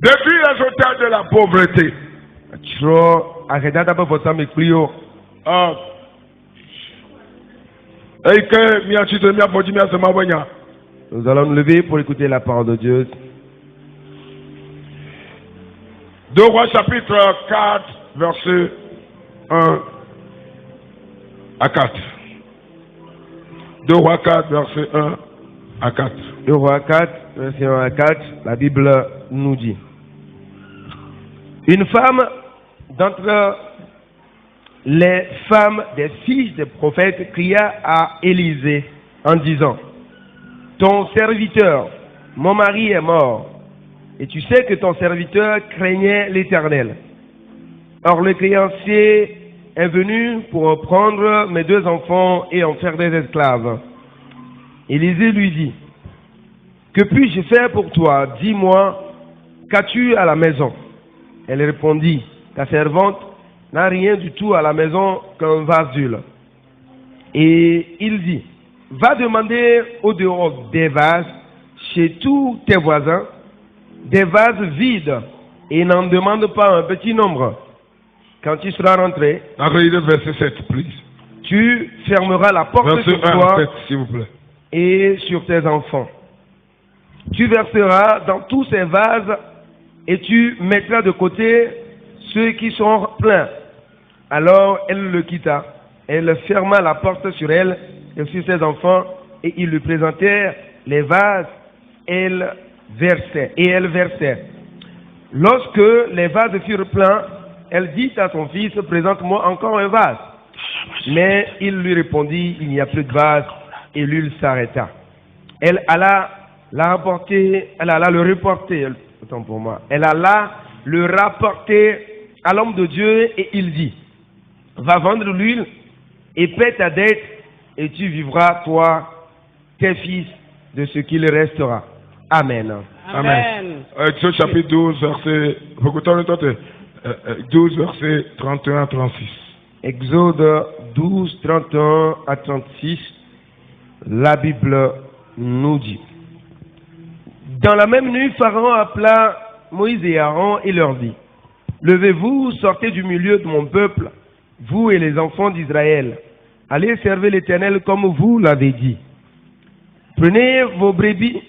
Depuis les auteurs de la pauvreté. Nous allons nous lever pour écouter la parole de Dieu. 2 Rois chapitre 4, verset 1 à 4. 2 Rois 4, verset 1 à 4. 2 Rois 4, verset 1 à 4, la Bible nous dit: une femme d'entre les femmes des fils des prophètes cria à Élisée en disant: ton serviteur, mon mari est mort, et tu sais que ton serviteur craignait l'Éternel. Or le créancier est venu pour prendre mes 2 enfants et en faire des esclaves. Élisée lui dit: que puis-je faire pour toi? Dis-moi, qu'as-tu à la maison? Elle répondit: ta servante n'a rien du tout à la maison qu'un vase d'huile. Et il dit: va demander au dehors des vases chez tous tes voisins, des vases vides, et n'en demande pas un petit nombre. Quand tu seras rentré, verset 7, please. Tu fermeras la porte verset sur toi 7, s'il vous plaît. Et sur tes enfants. Tu verseras dans tous ces vases et tu mettras de côté ceux qui sont pleins. Alors elle le quitta. Elle ferma la porte sur elle et sur ses enfants, et ils lui présentèrent les vases. Elle versait. Lorsque les vases furent pleins, elle dit à son fils: présente-moi encore un vase. Mais il lui répondit: il n'y a plus de vase, et l'huile s'arrêta. Elle alla le rapporter à l'homme de Dieu, et il dit: va vendre l'huile et paie ta dette, et tu vivras, toi, tes fils, de ce qu'il restera. Amen. Amen. Exode chapitre 12, verset 31 à 36. Exode 12, 31 à 36, la Bible nous dit: dans la même nuit, Pharaon appela Moïse et Aaron et leur dit: levez-vous, sortez du milieu de mon peuple, vous et les enfants d'Israël. Allez servir l'Éternel comme vous l'avez dit. Prenez vos brebis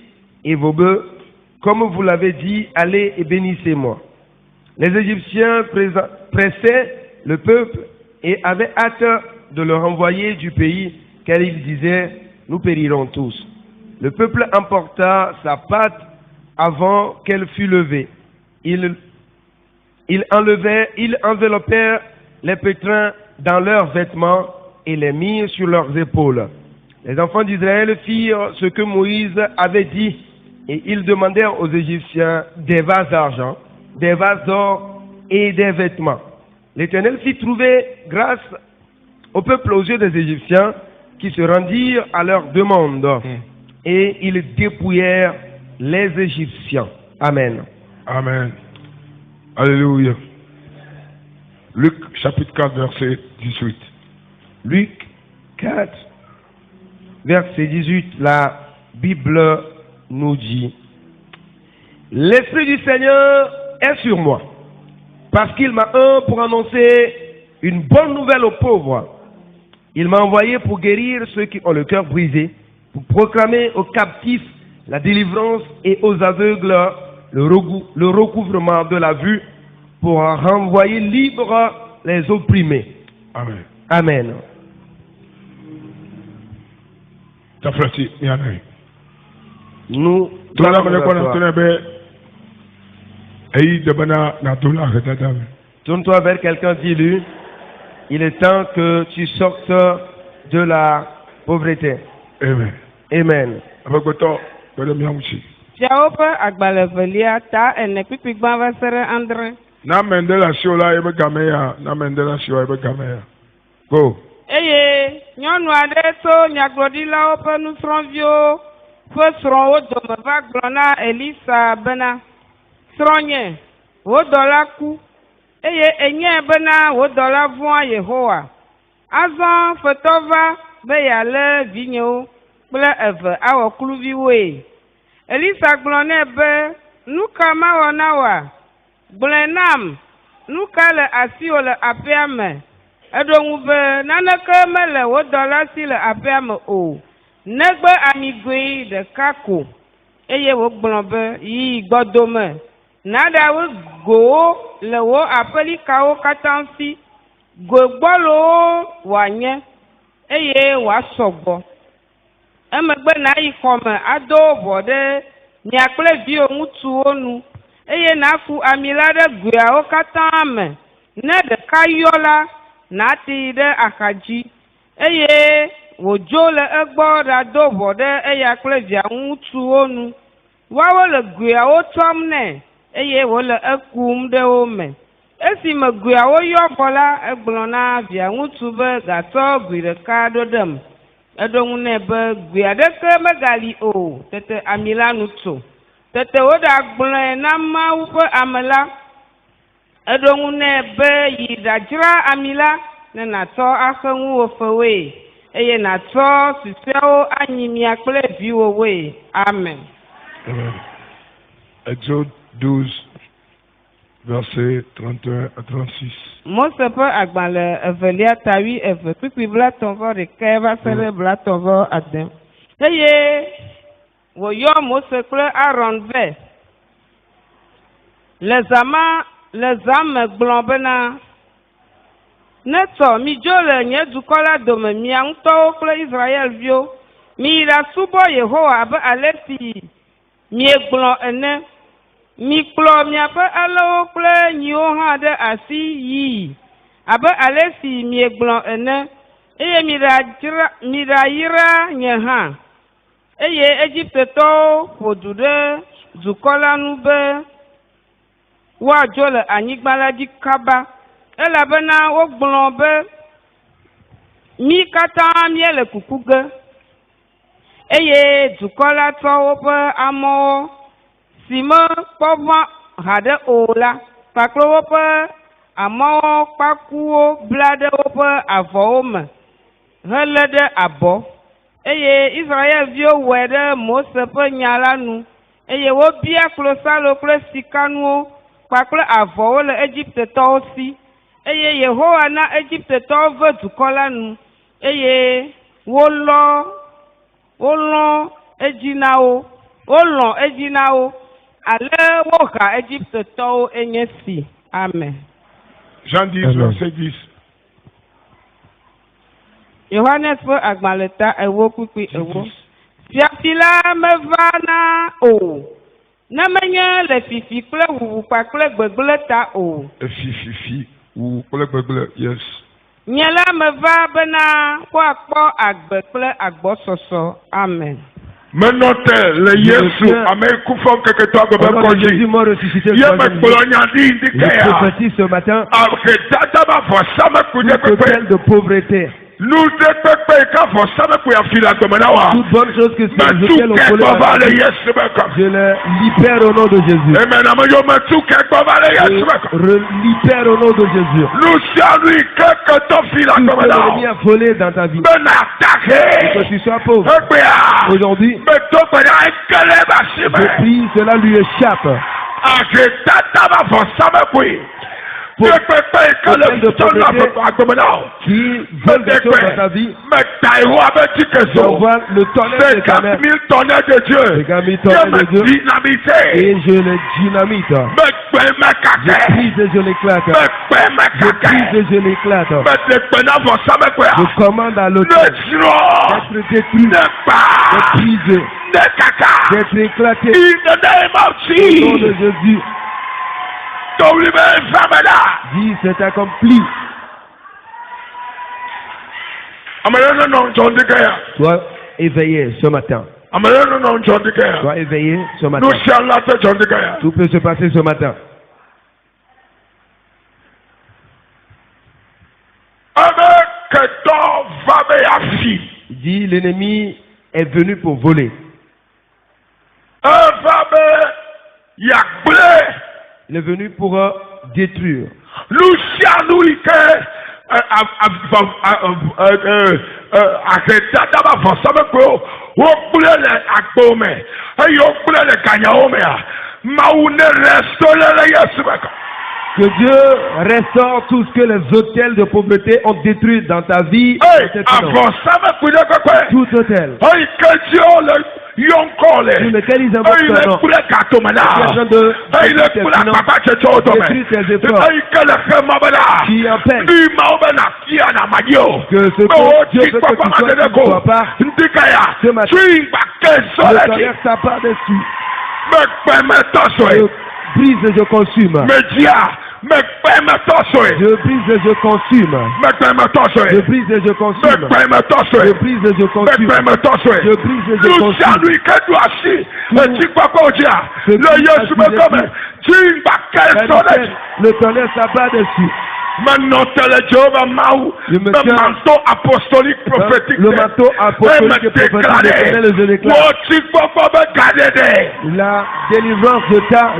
et vos bœufs, comme vous l'avez dit, allez et bénissez-moi. Les Égyptiens pressaient le peuple et avaient hâte de le renvoyer du pays, car ils disaient: nous périrons tous. Le peuple emporta sa pâte avant qu'elle fût levée. Ils enveloppèrent les pétrins dans leurs vêtements et les mirent sur leurs épaules. Les enfants d'Israël firent ce que Moïse avait dit, et ils demandèrent aux Égyptiens des vases d'argent, des vases d'or et des vêtements. L'Éternel fit trouver grâce au peuple aux yeux des Égyptiens, qui se rendirent à leur demande, et ils dépouillèrent les Égyptiens. Amen. Amen. Alléluia. Luc chapitre 4, verset 18. Luc 4, verset 18, la Bible nous dit: l'Esprit du Seigneur est sur moi, parce qu'il m'a oint pour annoncer une bonne nouvelle aux pauvres. Il m'a envoyé pour guérir ceux qui ont le cœur brisé, pour proclamer aux captifs la délivrance et aux aveugles le recouvrement de la vue, pour renvoyer libres les opprimés. Amen. Amen. Ta frati, il y en a eu. Nous Toi là, allons on est nous quoi dans asseoir. ton ébé? Et de bana, na tout là, arrête, Amen. Tourne-toi vers quelqu'un, dis-lui, il est temps que tu sortes de la pauvreté. Amen. Amen. Avec le temps, je vais me aussi. Fiawoƒe agbalẽvelia ta ene kpikpigbã va se ɖe andre. Na mende la sio la, ebe game ya. Na mende la sio, ebe game ya. Go. Eye nyɔnu aɖe tso nyagblɔɖilawo ƒe nusrɔ̃viwo ƒe srɔ̃wo dome va gblɔ na Elisa bena, srɔ̃nye, wò dɔla ku, eye enye bena wò dɔla vɔ̃a Yehowa. Azɔ fetɔ va be yealé vinyewo kple eve awɔ kluviwoe. Elisa gblɔ nɛ be, nu ka mawɔ na wòa? Gblɔe nam, nu ka le asiwò le aƒea me? Eɖo ŋu be, naneke mele wò dɔla si le aƒea me o, negbe amigoe ɖeka ko. Eye wògblɔ be, yi gbɔdome, naɖawo gowo le wò aƒelikawo katã si, go gbɔlowo wòanye, eye wòasɔ gbɔ. Emegbe nàyi xɔme ado vɔ ɖe mia kple viwò ŋutsuwo nu, eye nàku ami la ɖe goeawo katã me. Ne ɖeka yɔ la, nàti ɖe axadzi, eye wòdzo le egbɔ ɖado vɔ ɖe eya kple via ŋutsuwo nu. Woawo le goeawo tɔm nɛ, eye wòle ekum ɖe wo me. Esime goeawo yɔ vɔ la, egblɔ na via ŋutsu be gatsɔ goe ɖeka ɖo ɖem. Eɖo ŋu nɛ be goe aɖeke megali o, tete ami la nu tso. Tete woɖagblɔe na Mawu ƒe ame la. Eɖo ŋu nɛ be yi ɖadzra ami la ne nàtsɔ axe ŋuwò fewoe, eye nàtsɔ susɔewo anyi mia kple viwòwoe. Amen. Amen. Exode 12, versets 31 à 36. Mose ƒe agbalẽ evelia tawi eve kpikpi blatɔ̃ vɔ ɖeka va se ɖe blatɔ̃ vɔ ade. Eye wòyɔ Mose kple Aron vɛ. Le zã me gblɔ bena, netɔ midzo le nye dukɔ la dome mia ŋutɔwo kple Israelviwo. Miyi ɖasubɔ Yehowa abe ale si miegblɔ ene. Mikplɔ miaƒe alẽwo kple nyiwo hã ɖe asi yii, abe ale si miegblɔ ene, eye miɖayra nye hã. Eye Egiptetɔwo ƒo du ɖe dukɔ la nu be woadzo le anyigba la dzi kaba, elabena wogblɔ be mí katã míele kuku ge. Eye dukɔ la tsɔ woƒe amɔwo si mekpɔ vɔ haɖe o la, kpakple woƒe amɔwo kpakuwo bla ɖe woƒe avɔwo me, helé ɖe abɔ. Eye Israelviwo wɔe ɖe Mose ƒe nya la nu, eye wobia klosalo kple sikanuwo kpakple avɔwo le Egiptetɔwo si. Eye Yehowa na Egiptetɔwo ve dukɔ la nu, eye wolɔ edzi na wo, wolɔ edzi na wo. Ale woha Egiptetɔwo enye si. Amen. Jean 10, Amen. verset 10. Yohanes ƒe agbalẽ ta ewo kpukpi ewo. Fiafila meva na o, ne menye le fifi kple wuwu kpakple gbegblẽ ta o. Fifi, ou kple gbegble, yes. Nye la meva bena woakpɔ agbe kple agbɔsɔsɔ. Amen. Maintenant, le Yesu, Amen, Koufon, quelque temps, que Au nom de Jésus, Jésus, mort ressuscité le Yé troisième me jour. coloniali, Je indiqué, prophétise ce matin après tata ma foi, ça me coûte toute hôtel de pauvreté, nous te pépé, quand faut ça me coûte à fila comme là, toute bonne chose que mais ces tout hôtels ont quelque collé à part, la le vie, Yesu, me comme. je les libère au nom de Jésus. Et maintenant, yo me tout quelque part, le Je Yesu, me comme. libère au nom de Jésus. Nous saluons que ton fila Tout comme ce que là, l'ennemi a volé dans ta vie, me que n'attaquer. tu sois pauvre, aujourd'hui, Me tout pendant un calé, je prie, cela lui échappe. après tata ma foi, ça me coûte. hôtel de pauvreté qui veulent des choses dans ta vie. J'envoie le tonnerre de ta mère. C'est 4000 tonnerres de Dieu. Et je les dynamite. Je brise et je l'éclate. Je brise et je l'éclate. Je commande à l'autre d'être détruit, d'être brisé, d'être éclaté. Au nom de Jésus. Dis, c'est accompli. Sois éveillé ce matin. Sois éveillé ce matin. Tout peut se passer ce matin. Dis, l'ennemi est venu pour voler. Il est venu pour détruire. Que Dieu restaure tout ce que les hôtels de pauvreté ont détruit dans ta vie. Tout hôtel sur lequel ils invoquent ton nom. Qui détruit tes efforts. Qui empêche que ce que Dieu veut que tu sois, tu ne sois pas. Ce matin, le tonnerre s'abat dessus. Je brise et je consume. Je brise et je consume. Je brise et je consume. Je brise et je consume. Je brise et je consume. Le tonnerre s'abat dessus. Le manteau apostolique prophétique je déclare. La délivrance de ta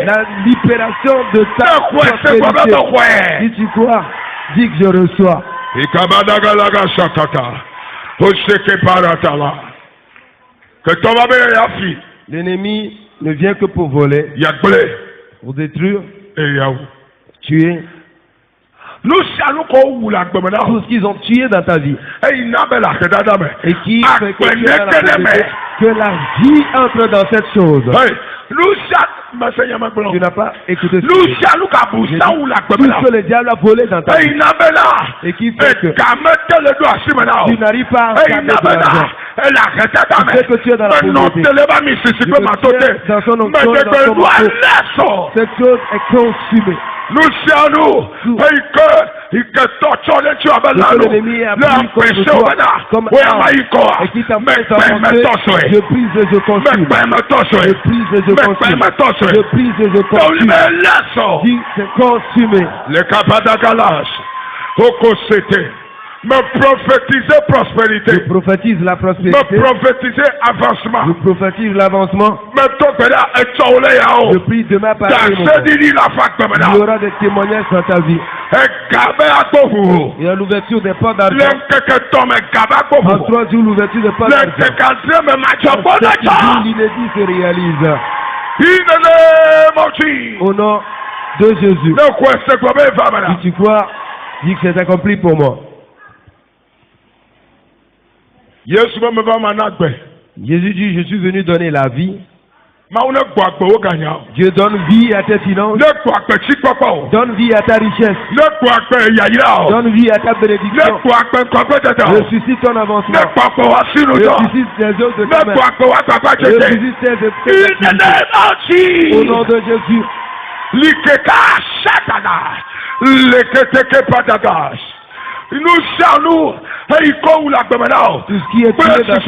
la libération de ta prospérité. Si tu crois, dis que je reçois. L'ennemi ne vient que pour voler, pour détruire, tuer. Tout ce qu'ils ont tué dans ta vie et qui fait que tu es dans la pauvreté, que la vie entre dans cette chose. Tu n'as pas écouté ce que tout ce que le diable a volé dans ta vie et qui fait que tu n'arrives pas à garder de l'argent. Tu sais que tu es dans la pauvreté. Dans son onction, dans son manteau. Cette chose est consumée. L'ennemi a pris contre toi comme arme et qui t'empêche d'avancer. Je brise et je consume. Je brise et je consume. Je brise et je consume. Dis, c'est consumé. Le Kabadagalas, Okosete, me prophétiser prospérité. Je prophétise la prospérité. Me prophétiser avancement. Je prophétise l'avancement. Je prie demain par il y aura des témoignages dans ta vie. Il y a l'ouverture des portes d'argent. En 3 jours, l'ouverture des portes d'argent. L'inédit se réalise. Au nom de Jésus. Si tu crois, dis que c'est accompli pour moi. Jésus dit, je suis venu donner la vie. Dieu donne vie à tes finances. Donne vie à ta richesse. Donne vie à ta bénédiction. Ressuscite ton avancement. Ressuscite tes œuvres de ta main. Ressuscite tes activités. Au nom de Jésus. Nous allons tout ce qui est tué dans ta vie,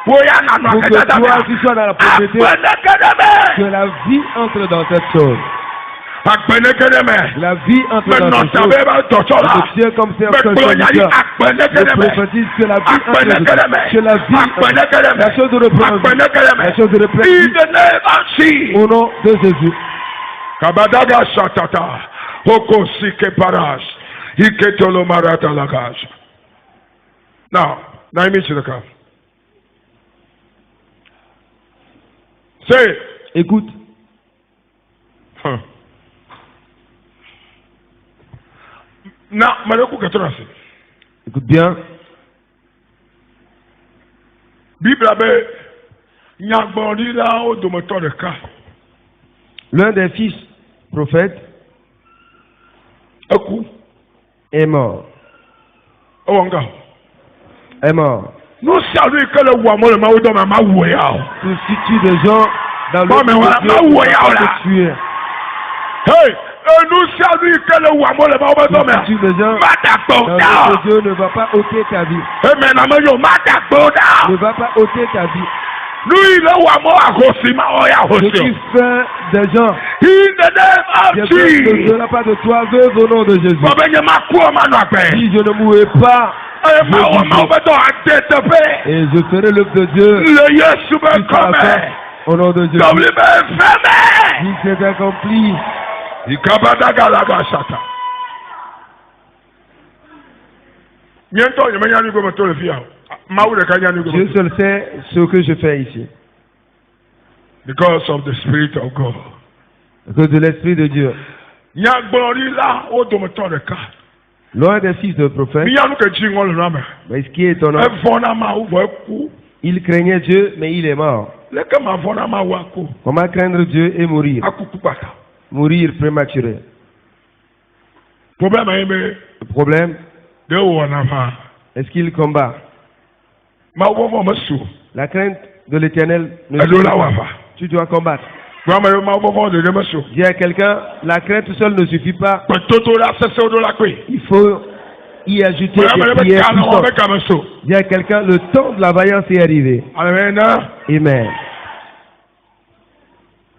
pour que toi aussi sois dans la pauvreté, que la vie entre dans cette chose. La vie entre dans cette chose. Que Dieu comme serviteur, je prophétise que la vie entre dedans. Que la vie entre, la chose de représentation, la chose de représentation. Au nom de Jésus. Kabadaga Shatata, Okosike Parash. Now, écoute. Na Mareku Katorasi. Écoute bien. Bible abe nyagbori la o domoto de ka. L'un des fils prophètes Aku est mort. Owanga. Est mort. Nous saluons que le roi le maou dans ma ouya. Substitut des gens dans Bon, mais voilà, Dieu ma ne va ouya, pas là. te tuer. Hey, nous saluons que le roi le maou dans ma Substitut des gens ouya. dans le Dieu ne va pas ôter ta vie. Mais namayo mata Ne va pas ôter ta vie. Lui le roi mo akosi ma oya Ce qui hosi. fait des gens In the name of ne Jesus. la pas de toi, veuve au nom de Jésus. Bobenye makuo manu akpe. Si je ne mourrai pas, Et et je ferai l'œuvre de Dieu le Yesu be jusqu'à la fin, come. au nom de Jésus. Double be feme. Si c'est accompli, Ikabadaga laga shata. Miento yemenya ni go to le fia. Mawu de kanya ni go. Dieu seul sait ce que je fais ici. Because of the spirit of God. À cause de l'Esprit de Dieu. Nyagbori la o do moto de ka. L'un des fils de prophète, Miya nu ke ji ngol na me. mais ce qui est étonnant, E fona ma u bo ku. il craignait Dieu, mais il est mort. Le ke ma fona ma wa ku. Comment craindre Dieu et mourir? Akuku bata. Mourir prématuré. Problème e me Le problème, de wo na fa. est-ce qu'il combat? Ma wo fo masu. La crainte de l'Éternel ne E do suffit la wa pas. fa. Tu dois combattre. Ma wo fo de masu. Dis à quelqu'un, la crainte seule ne suffit pas. Toto la sese o do la kwe. Il faut y ajouter des prières puissantes. Dis à quelqu'un, le temps de la vaillance est arrivé. Amen. Amen.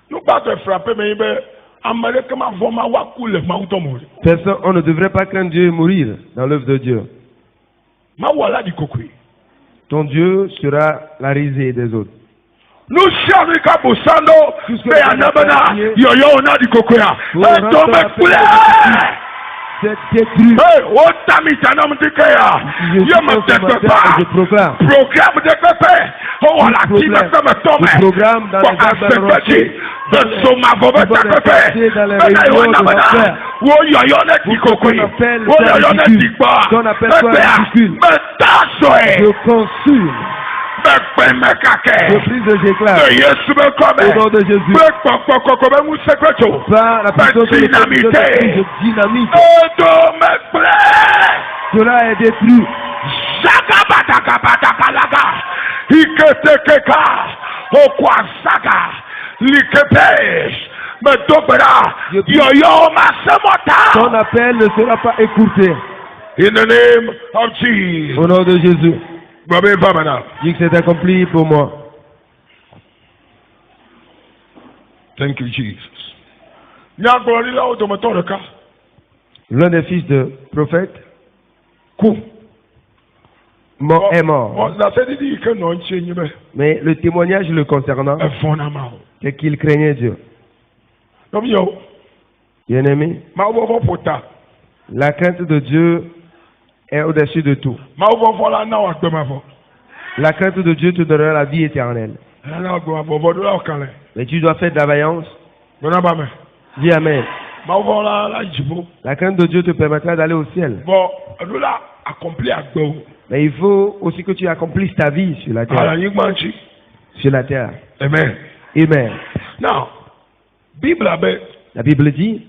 Nous pas te frapper, mais il veut amener comme un voma wa coule, ma ou tomo. Personne, on ne devrait pas craindre Dieu et mourir dans l'œuvre de Dieu. Ma wala di kokui. Ton Dieu sera la risée des autres. Nous sommes les cabosando, mais à Nabana, yo na di kokuya. Et tombe coulé. C'est détruit. Hey, what time is an amdikaya? Yo me tete pas. Je proclame. Programme de pépé. Oh, voilà, qui ne peut me tomber. Le programme dans les arbres de Soma Boba Pépé. Où yo ne di kokuyi. Où yo ne di ba. Qu'on appelle quoi ridicule. Me tasoe. Je consume. Je prise de j'éclate. Au nom de Jésus. Par la puissance de l'Esprit, je dynamite. Cela est détruit. Ton appel ne sera pas écourté. In the name of Jesus. Au nom de Jésus. Dis que c'est accompli pour moi. Thank you, Jesus. L'un des fils de prophète est mort. Mais le témoignage le concernant, c'est qu'il craignait Dieu. Bien-aimé, la crainte de Dieu est au-dessus de tout. La crainte de Dieu te donnera la vie éternelle. Mais tu dois faire de la vaillance. Dis Amen. La crainte de Dieu te permettra d'aller au ciel. Mais il faut aussi que tu accomplisses ta vie sur la terre. Sur la terre. Amen. Amen. Now, la Bible dit,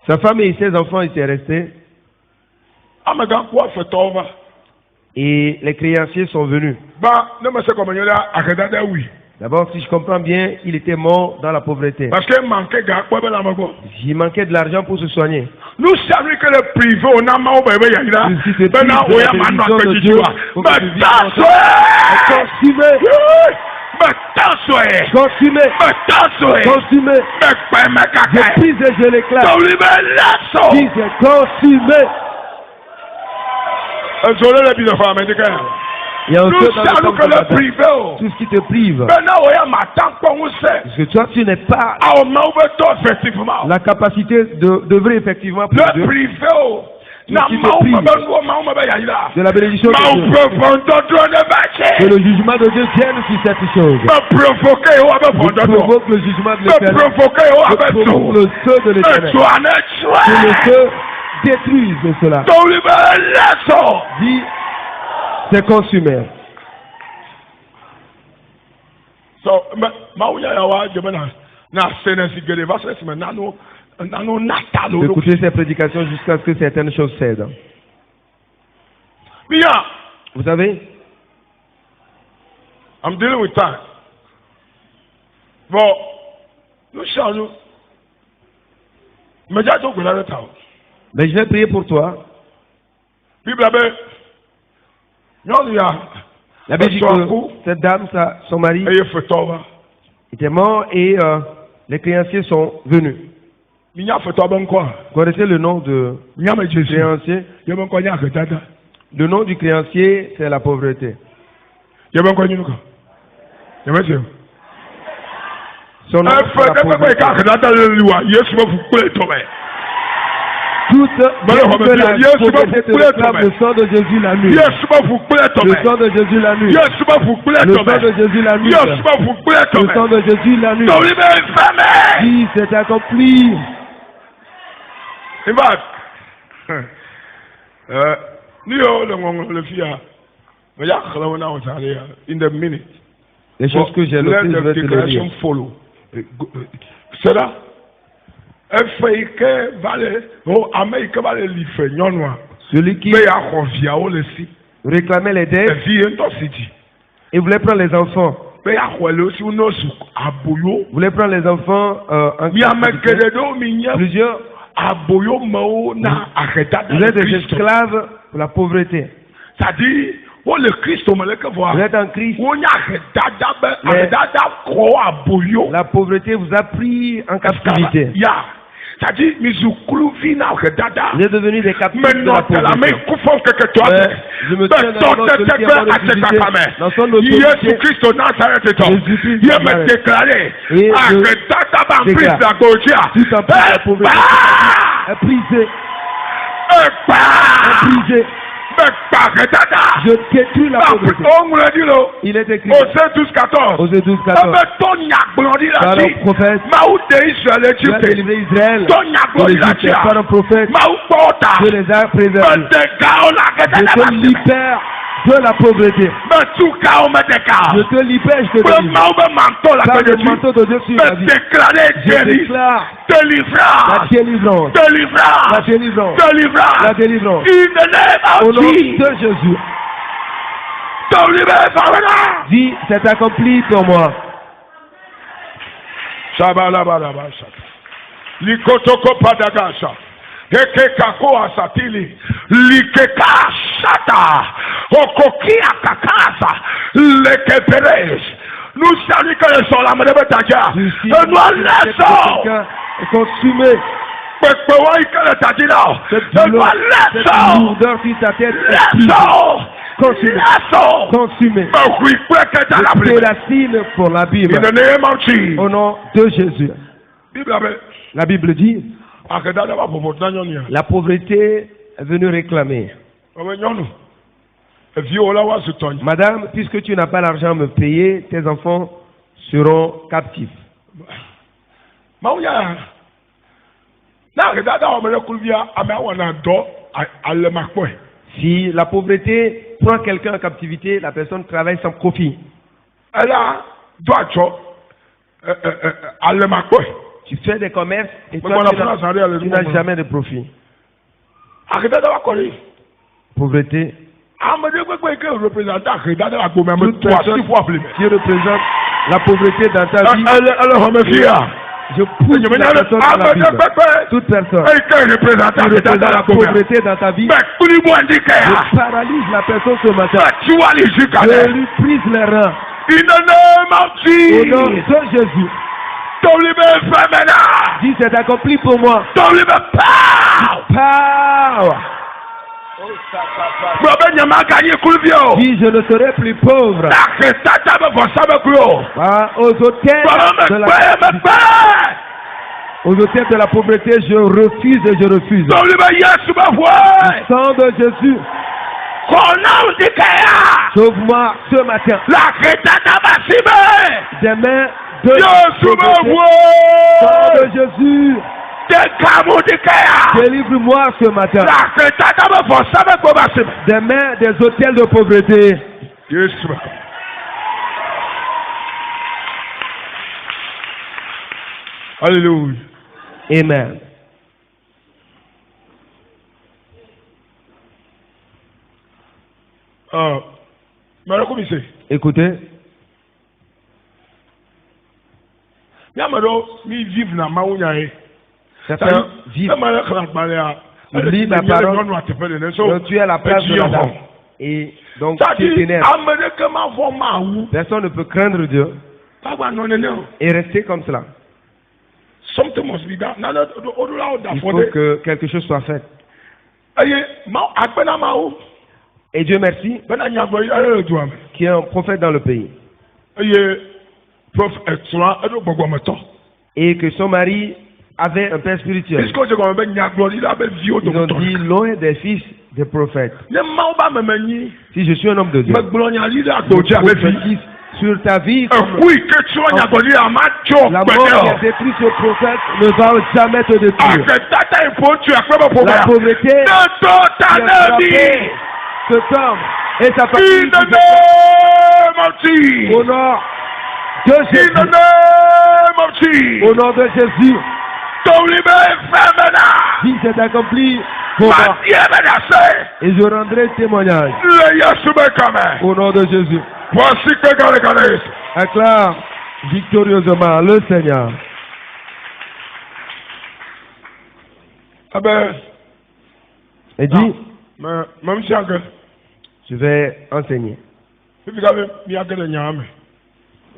sa femme et ses enfants étaient restés. Et les créanciers sont venus. D'abord, si je comprends bien, il était mort dans la pauvreté. Il manquait de l'argent pour se soigner. Nous savons que le privé, on a mal au bébé. Consumé. Je prise et je l'éclate. Dis consumé. Il y a un nous savons que le privé, tout ce qui te prive. Parce que toi, tu n'es pas la capacité d'œuvrer effectivement pour Dieu. Le privé, Na qui te mawu prie mebe nuwo mawu mebe yayira. de la bénédiction de Mawu Dieu. profonde ne va Que chez. le jugement de Dieu vienne sur cette chose. Me provoquer ou abe Je fondodo. provoque le jugement de Me l'éternel. provoquer ou Je abe provoque so. le feu de l'éternel. Etu ane Que le tue. feu détruise cela. Torí bẹ́ẹ̀ lẹ́sọ̀. Dis, c'est consumé. So mawu yaya wa jebe na senesi gele va se sime nanu nata lo. Écoutez ces prédications jusqu'à ce que certaines choses cèdent. Bien, Vous savez, I'm dealing with time. Bon, nous changeons. Mais j'ai tout le temps. mais je vais prier pour toi. Bible abe, non ya. La Bible dit que cette dame, son mari, Eye fetoba. était mort et les créanciers sont venus. Minya fetoba nkwa. Vous connaissez le nom de Minya me Jésus. créancier? Yebe nkwa nya kedada. Le nom du créancier, c'est la pauvreté. Yebe nkwa nyuka. Yebe se. Son nom, c'est la pauvreté. Kedada le liwa. Yesu me fu kule to me. Toute la pauvreté te réclame le sang de Jésus la nuit. Yesu me fu kule to Le me. sang de Jésus la nuit. Yesu me fu kule Le to sang de me. Jésus la nuit. Yesu me fu kule to Le sang me. de Jésus la nuit. Torí bẹ́ẹ̀ fẹ́ mẹ́. Dis, c'est accompli. In fact, ni o le ngong le fia. Mais ya khalaw na o tare ya in the minute. Les choses que j'ai notées, je Let vais the te les declaration lire. follow. C'est là. Efe vale o Amérique vale life nyɔnua. Celui qui Bɛ ya xɔ viawo le si. réclamait les dettes Evi ye ŋutɔ si dzi. et voulait prendre les enfants. Bɛ ya xɔ le si wo su aboyo. Voulait prendre les enfants en Mi ame geɖe ɖewo mi nye plusieurs. aboyo mewo na ahedada Vous le êtes des Kristo. esclaves pour la pauvreté. C'est-à-dire wo le Kristo me leke Vous voa. êtes en Christ. Wo nye ahedada be Mais- ahedada kɔ aboyo. La pauvreté vous a pris en captivité. Ya. C'est-à-dire mizu kuluvi na ahedada. Vous êtes devenus des captifs de la Maintenant, la main pauvreté. coupon que tu as Ouais, je me tiens dans le nom de celui qui est mort ressuscité. Dans son autorité, Jésus Christ Nazareth, Jésus-Christ il me Nazareth. déclaré, Et ah, je que tata va en prise déclare, la Godia. tout en prise la pauvreté est brisé, brisé. Je détruis la pauvreté. Il est écrit Osée 12-14. aux 12-14. Par le prophète, tu as délivré Israël de l'Égypte. Par le prophète, tu les as préservés. Je te libère de la pauvreté. Je te libère, je te délivre. Par le manteau de Dieu sur la vie. Je déclare la Délivrance. délivrance. Délivrance. La délivrance. Délivrance. La délivrance. In the name Au of nom Jesus. de Jésus. Délivrance. Dis, c'est accompli pour moi. Shabalabalabasha. Likotoko padagasha. Ekekako asatili. Likeka shata. Okokia kakasa. Lekeperes. Nous saluons que le sol a mené bataja. Ici, Et nous laissons. quelqu'un est consumé. Pekpewa ikele tajina. Cette Et nous douleur, cette laissons. lourdeur sur ta tête est prise. Laissons. Consumé. Laissons. Consumé. Je Je déracine pour la Bible. In the name of Jesus. Au nom de Jésus. Bible avait. La Bible dit, Akedada va pour votre nyonia. la pauvreté est venue réclamer. Owe nyonu. Evi ola wa sutonyi. Madame, puisque tu n'as pas l'argent à me payer, tes enfants seront captifs. Mauya. Na akedada wa mele kulvia ame awana do ale makwe. Si la pauvreté prend quelqu'un en captivité, la personne travaille sans profit. Ela do acho ale makwe. Tu fais des commerces et toi, Mais voilà, France, allez, tu n'as jamais de profit. Akedada wa kori. Pauvreté. Amede gbegbe ke represent akedada wa gbome ame Toute to personne asi fo apele. qui représente la pauvreté dans ta vie, Ele home fia. je pousse la personne à la Bible. Toute personne Ei ke represent qui représente akedada la wa gbome. pauvreté dans ta vie, Mais kuli mo ndike ya. je paralyse la personne ce matin. Tu vois les Je jukade. lui brise les reins. In the name of Au nom Jesus. de Jésus. Tolibe femena. Dis, c'est accompli pour moi. Tolibe pow. Power. Bobe nyama gagné kulvio. Dis, je ne serai plus pauvre. Aketata be vosa be kuyo. Aux hôtels Bobe de me la kwe me kwe. Aux hôtels de la pauvreté, je refuse et je refuse. Tọ́lú bẹ Yéṣu bẹ wọ́. Sang de Jésus, Kọ̀ọ̀nà òdì kẹ́yà. sauve-moi ce matin. Làkìtà dábà síbẹ̀. Des mains de Yéṣu bẹ pauvreté. wọ́. Sang de Jésus, Dèkàmù òdì kẹ́yà. délivre-moi ce matin. Làkìtà dábà fọ̀ sábẹ̀ kó bá síbẹ̀. Des mains des hôtels de pauvreté. Yéṣu bẹ. Hallelujah. Amen. Mẹ́rẹ́ kò mi sè. Écoutez, Ní àmàlò mi vive na máa ń yà yẹ. certains vivent. Mẹ́rẹ́ kan àgbàlẹ̀ à. Lis la parole. Donc tu es à la place de la dame. Et donc tu es ténèbres. Amẹ́rẹ́kẹ́ máa fọ́ máa wú. Personne ne peut craindre Dieu Tágbà nọ nínú. et rester comme cela. Something must be done. Nana odúrà ọ̀dà Il faut fọ́dé. que quelque chose soit fait. Ẹyẹ àgbẹ̀nà máa wú. Et Dieu merci, Bẹ́ẹ̀ni àgbẹ̀ yìí ẹ̀rọ ètò àmì. qui est un prophète dans le pays. Ẹyẹ prof ẹ̀tùnà ẹ̀dọ̀ gbọ̀gbọ̀mọ̀tọ̀. Et que son mari avait un père spirituel. Ìsìkò ṣe kọ̀ bẹ́ẹ̀ nyàgbọ̀ yìí lábẹ́ vi ó Ils ont dòkòtò. dit loin des fils des prophètes. Ní máa bá mẹ̀mẹ̀ yín. Si je suis un homme de Dieu, Mẹ̀gbọ́n yà yìí je àgbòjì àbẹ́ fi. prophétise sur ta vie. Ẹ̀kú ìkẹ́tù ọ̀nyàgbọ̀ yìí àmà jọ La mort pẹ̀lẹ́ qui ọ̀. a détruit ce prophète ne va jamais te détruire. Àgbẹ̀tàtà ìfọ̀tù ẹ̀pẹ́ bọ̀ La fọwọ́. pauvreté Nọ́tọ̀ qui a tànà bí. frappé cet homme et sa In famille the name of Jesus. au nom de In the Jésus. name of Jesus. Au nom de Jésus, Torí bẹ́ẹ̀ fẹ́ mẹ́ta. si c'est accompli pour Màá moi, di ẹ̀ mẹ́ta sẹ́. et je rendrai témoignage. Lè Yéṣu bẹ́ẹ̀ kàmẹ́. Au nom de Jésus, Voici pé kàlẹ́kàlẹ́ yìí. acclame victorieusement le Seigneur. Abẹ́ Et dit, mẹ́ mi si àgẹ́. je vais enseigner. Fífi ká mi àgẹ́ lè nyà mẹ́.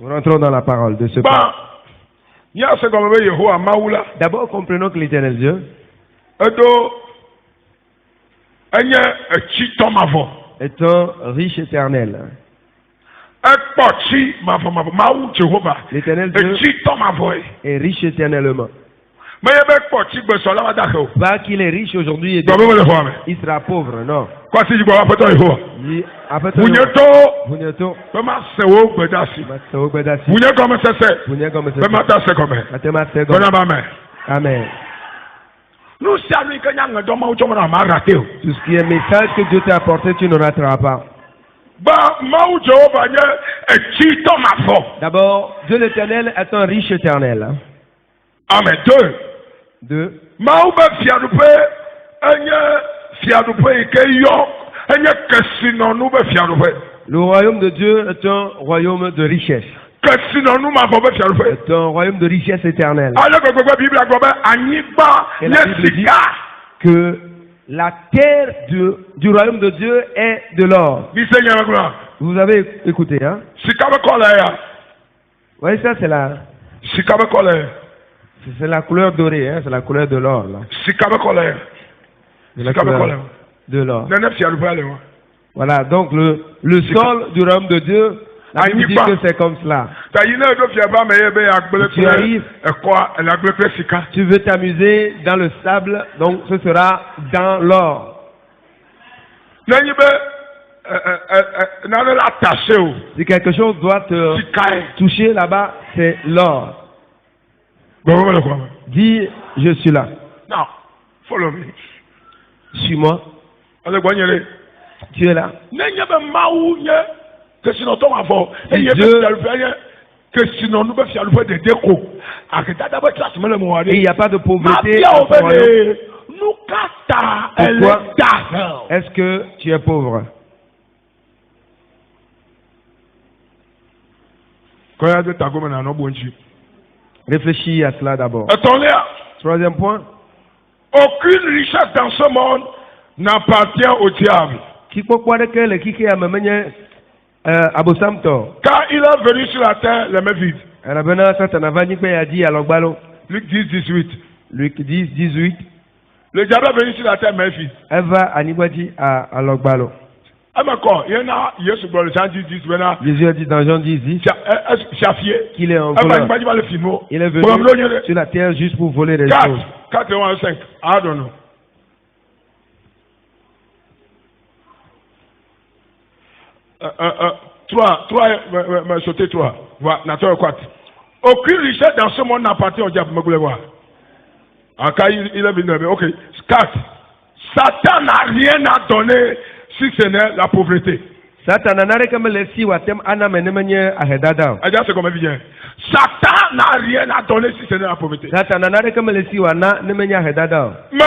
Nous rentrons dans la parole de ce Bá père. ní àṣekọ̀ bẹ́ẹ̀ Yehowa Máwúlá. D'abord, comprenons que l'Éternel Dieu Ẹ̀dọ́ ẹ̀yẹ ẹ̀kí tọ́ ma fọ̀. est un riche éternel. Ẹ̀pọ̀ tí ma fọ̀ Máwú Jehova. L'Éternel Dieu Ẹ̀kí tọ́ ma fọ̀ yìí. est riche éternellement. Mẹ́yẹ bẹ́ẹ̀ pọ̀ tí gbèsè ọlọ́wọ́ dàkẹ́ o. Pas qu'il est riche aujourd'hui et Gbọ̀gbọ́ wọlé fún mi. il sera pauvre, non. Kọ́ sí ìgbọ̀ wá pẹ́tọ́ Yehowa. Il a fait Wùnyẹ́ tó Bunyeto, bẹ́ẹ̀ máa sẹ̀wọ́ gbẹ̀dá sí. Mateo Bedasi, Wùnyẹ́ kọ́ mi sẹ́sẹ́ Bunye comme bẹ́ẹ̀ máa ça. dá sẹ́kọ̀ mẹ́. Matema Sego. Bẹ́ẹ̀ náà bá mẹ́. Amen. Nous si àlù yìí kẹ́nyà ńgẹ̀dọ́ máa wùjọ́ mọ́ra máa raté o. Tout ce qui est message que Dieu t'a apporté, tu ne rateras pas. Bá Máwú Jehova yẹ ẹ̀kí tọ́ ma fọ̀. D'abord, Dieu l'Éternel est un riche éternel. Amen. Deux. Deux, Máwú bẹ́ fiadupe ẹ̀yẹ fiadupe yìí ké yọ ẹ̀yẹ kẹsìnọ̀nù bẹ́ fiadupe. le royaume de Dieu est un royaume de richesse. Kẹsìnọ̀nù máa fọ̀ bẹ́ fiadupe. C'est un royaume de richesse éternelle. Alẹ́ gbẹgbẹgbẹ Bíbélì àgbọ̀ bẹ́ ànyígbá Et la yẹ Bible dit sika. que la terre du royaume de Dieu est de l'or. Bí sẹ́yìn ẹ̀rọ gbọ́dọ̀. Vous avez écouté, hein? Sika bẹ́ kọ́ lẹ̀ yà. Oui, ça c'est Sika bẹ́ kọ́ lẹ̀. c'est la couleur dorée, hein? C'est la couleur de l'or, là. Sika bẹ́ kọ́ lẹ̀. C'est la Sika bẹ́ kọ́ couleur lẹ̀. de l'or. Nẹ́nẹ́ fiadupe alẹ́ wọn. Voilà, donc le sol du royaume de Dieu, la Bible dit que c'est comme cela. Tàyí náà tó fi ẹ̀bá mẹ́yẹ bẹ́ẹ̀ Tu arrives. ẹ̀kọ́ ẹ̀làgbẹ́pẹ́ sika. Tu veux t'amuser dans le sable, donc ce sera dans l'or. Lẹ́yìn bẹ́ nánú la tàṣe o. Si quelque chose doit te Sika yẹ. toucher là-bas, c'est l'or. Gbọ̀ngàn wọlé kọ́ mi. Dis, je suis là. Now follow me. Suis-moi. Alẹ́gbọ́n yẹn lé. Tu es là. Lẹ́yìn bẹ́ Máwú yẹ kẹsìnọ̀tọ̀ wà fọ. Ẹ̀yẹ Dieu- bẹ́ fialufẹ́ yẹ kẹsìnọ̀nù bẹ́ fialufẹ́ dédé ko. Àkìtàdá bẹ́ tí a sì mẹ́lẹ̀ mọ̀ wá Et il dé. n'y a pas de Má pauvreté bí dans àwọn ton bẹ́ẹ̀ royaume. lè nukata ẹlẹ́dà. Est-ce que tu es pauvre? Kọ́yá dé tàgó mẹ́rin àná bó ń ṣe. Réfléchis à cela d'abord. Ẹ̀tọ́ ní à. Troisième point. Aucune richesse dans ce monde n'appartient au diable. Kikpɔkpɔ aɖeke le kike ya me menye abosamtɔ. Car il est venu sur la terre les mains vides. Elabena Satana va nyikpe ya dzi alɔgbalo. Luc 10, 18. Luc 10, 18. Le diable est venu sur la terre mains vides. Eva anyigba dzi alɔgbalo. Jésus a dit dans Jean 10, qu'il est un voleur. Il est venu sur la terre juste pour voler des choses. 4 1 5. I don't know. Sauter 3. Voilà, Nature 4. Aucune richesse dans ce monde n'appartient au diable. En cas, il est venu. Ok. 4. Satan n'a rien à donner si ce n'est la pauvreté. Satan n'a rien à donner si ce n'est la pauvreté. Mais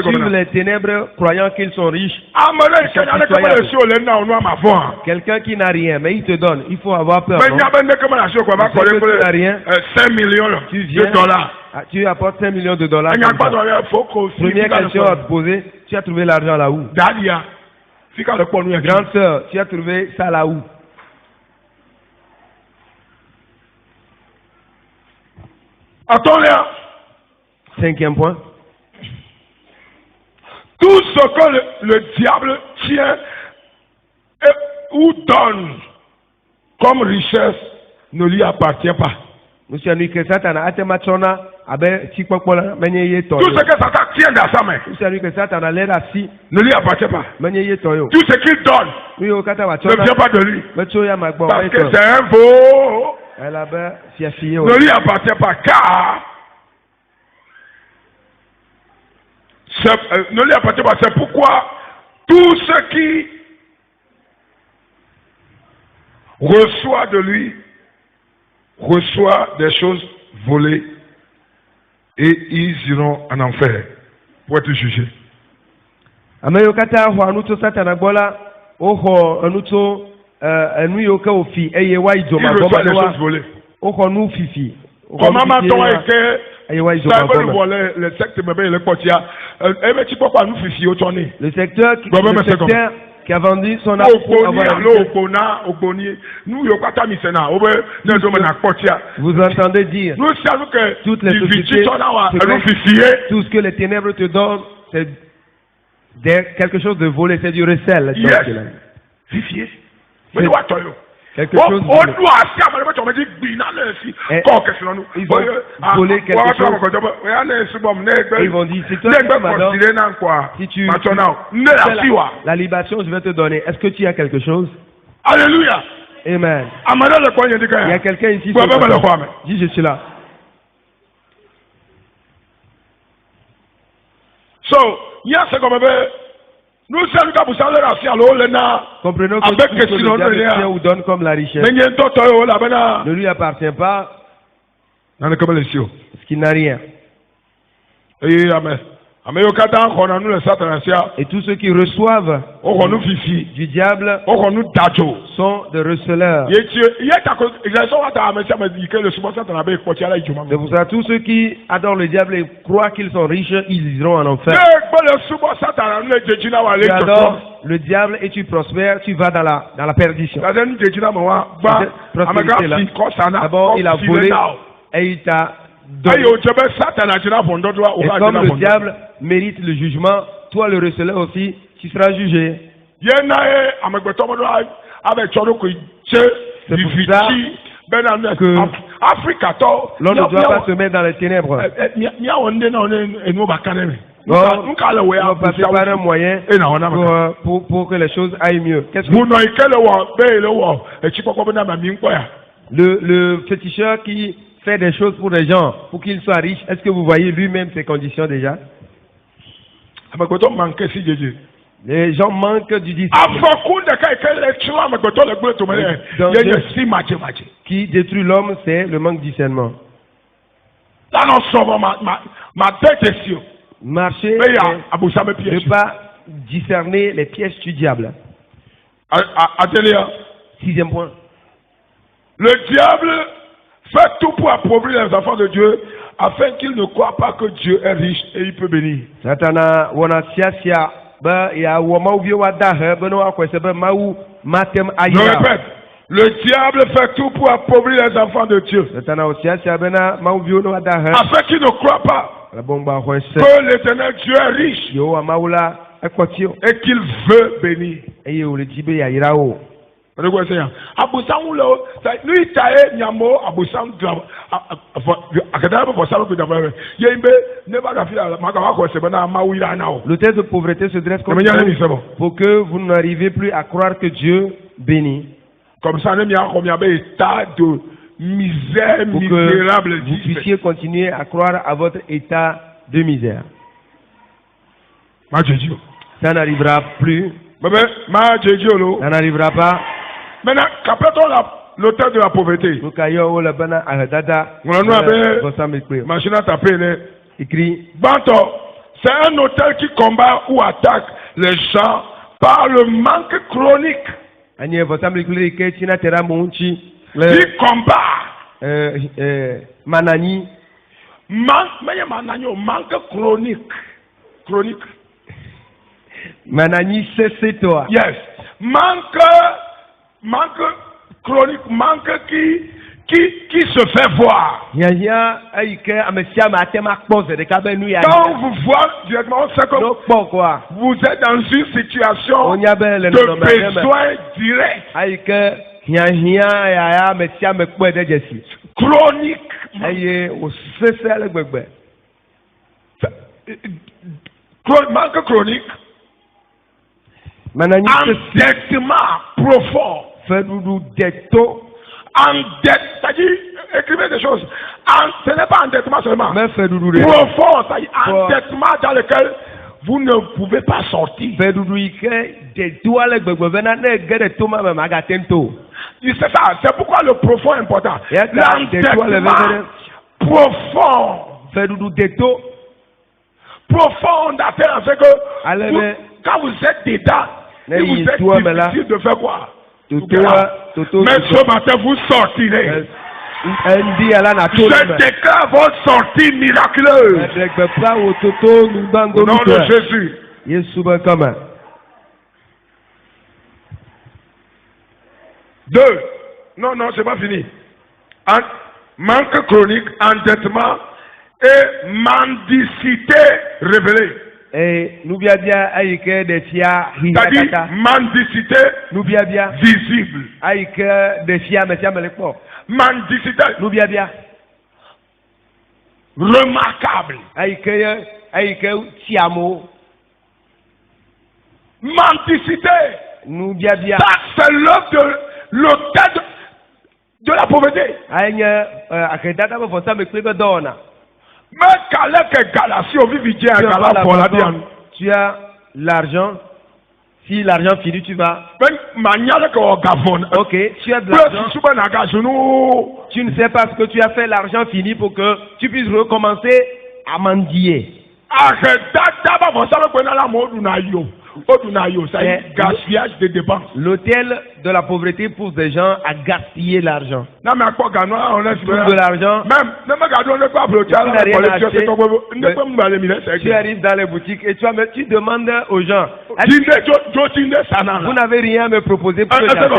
suivent les ténèbres croyant qu'ils sont riches. Quelqu'un qui n'a rien, mais il te donne. Il faut avoir peur. Non? Tu n'as rien. 5 millions de dollars. Tu apportes 5 millions de dollars. Première question à te poser, tu as trouvé l'argent là où? Grande sœur, tu as trouvé ça là où? Attends-le. 5e point. Tout ce que le diable tient ou donne comme richesse ne lui appartient pas. Tout ce que Satan tient dans sa main ne lui appartient pas. Tout ce qu'il donne ne vient pas de lui. Parce que c'est un veau. Ne lui appartient pas car ne lui appartient pas. C'est pourquoi tout ce qui reçoit de lui reçoit des choses volées et ils iront en enfer pour être jugés. Il reçoit des choses volées. Comment m'a-t-on été le secteur qui a vendu son argent. Vous entendez dire toutes les sociétés, tout ce que les ténèbres te donnent, c'est quelque chose de volé, c'est du recel. Quelque chose de volé. Ils vont voler quelque chose. Ils vont dire, c'est toi qui m'as si tu la libation, je vais te donner. Est-ce que tu as quelque chose? Alléluia. Amen. Il y a quelqu'un ici. Dis, je suis là. Comprenons que tout ce que le diable tient ou donne comme la richesse ne lui appartient pas, ce qui n'a rien. Et tous ceux qui reçoivent du diable sont des receleurs. C'est pour ça tous ceux qui adorent le diable et croient qu'ils sont riches, ils iront en enfer. Tu adores le diable et tu prospères, tu vas dans la perdition. D'abord, il a volé et il t'a donné. Et comme le diable mérite le jugement, toi le receleur aussi, tu seras jugé. C'est pour ça que l'on ne doit pas se mettre dans les ténèbres. On va passer par un moyen pour que les choses aillent mieux. Le féticheur qui fait des choses pour les gens, pour qu'ils soient riches, est-ce que vous voyez lui-même ses conditions déjà? Les gens manquent du discernement. Qui détruit l'homme, c'est le manque de discernement. Marcher et ne pas discerner les pièges du diable. 6e point. Le diable fait tout pour appauvrir les enfants de Dieu afin qu'ils ne croient pas que Dieu est riche et il peut bénir. Je répète, le diable fait tout pour appauvrir les enfants de Dieu afin qu'ils ne croient pas que l'Éternel Dieu est riche et qu'il veut bénir. Le test de pauvreté se dresse contre vous pour que vous n'arrivez plus à croire que Dieu bénit. Comme ça, il y a combien d'état de misère misérable. Vous puissiez continuer à croire à votre état de misère. Ça n'arrivera plus. Ça n'arrivera pas. Maintenant, qu'appelle-t-on l'auteur de la pauvreté? Machine à taper. Écrit. Banto, c'est un auteur qui combat ou attaque les gens par le manque chronique. Il combat. Manani. Manque chronique. Chronique. Manani, c'est toi. Yes. Manque chronique, manque qui se fait voir. Quand on vous voit directement, on sait que vous êtes dans une situation de besoin direct. Chronique. Manque chronique. Endettement profond. C'est-à-dire, écrivez des choses. Ce n'est pas endettement seulement. Profond, c'est-à-dire endettement dans lequel vous ne pouvez pas sortir. C'est ça, c'est pourquoi le profond est important. L'endettement profond. Profond, c'est que quand vous êtes dedans, et vous êtes difficile de faire quoi? Mais ce matin, vous sortirez. Je déclare votre sortie miraculeuse. Au nom de Jésus. Deux. Non, c'est pas fini. Manque chronique, endettement et mendicité révélée. C'est-à-dire mendicité visible. Mendicité remarquable. Mendicité. Ça, c'est l'œuvre de l'auteur de la pauvreté. Mais tu as l'argent. Si l'argent finit, tu vas. Ok, tu as de l'argent. Tu ne sais pas ce que tu as fait, l'argent finit pour que tu puisses recommencer à mendier. Gaspillage de dépenses. L'hôtel de la pauvreté pousse des gens à gaspiller l'argent. De l'argent. Tu arrives dans les boutiques et tu demandes aux gens. Vous n'avez rien à me proposer pour que j'achète.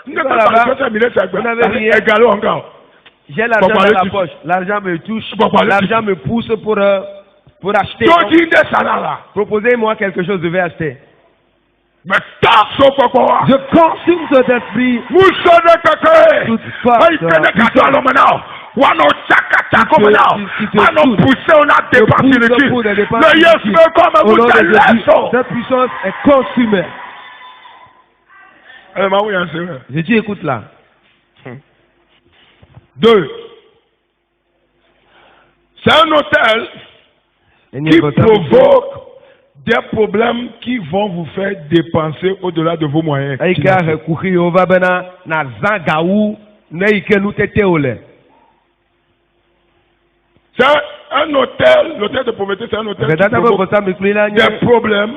Vous n'avez rien. J'ai l'argent dans la poche. L'argent me touche. L'argent me pousse pour acheter. Proposez-moi quelque chose, je vais acheter. Je consume cet esprit. Cette puissance est consumée. Je dis, écoute là. 2. C'est un hôtel qui provoque des problèmes qui vont vous faire dépenser au-delà de vos moyens. C'est un hôtel, l'hôtel de pauvreté, c'est un hôtel qui provoque des problèmes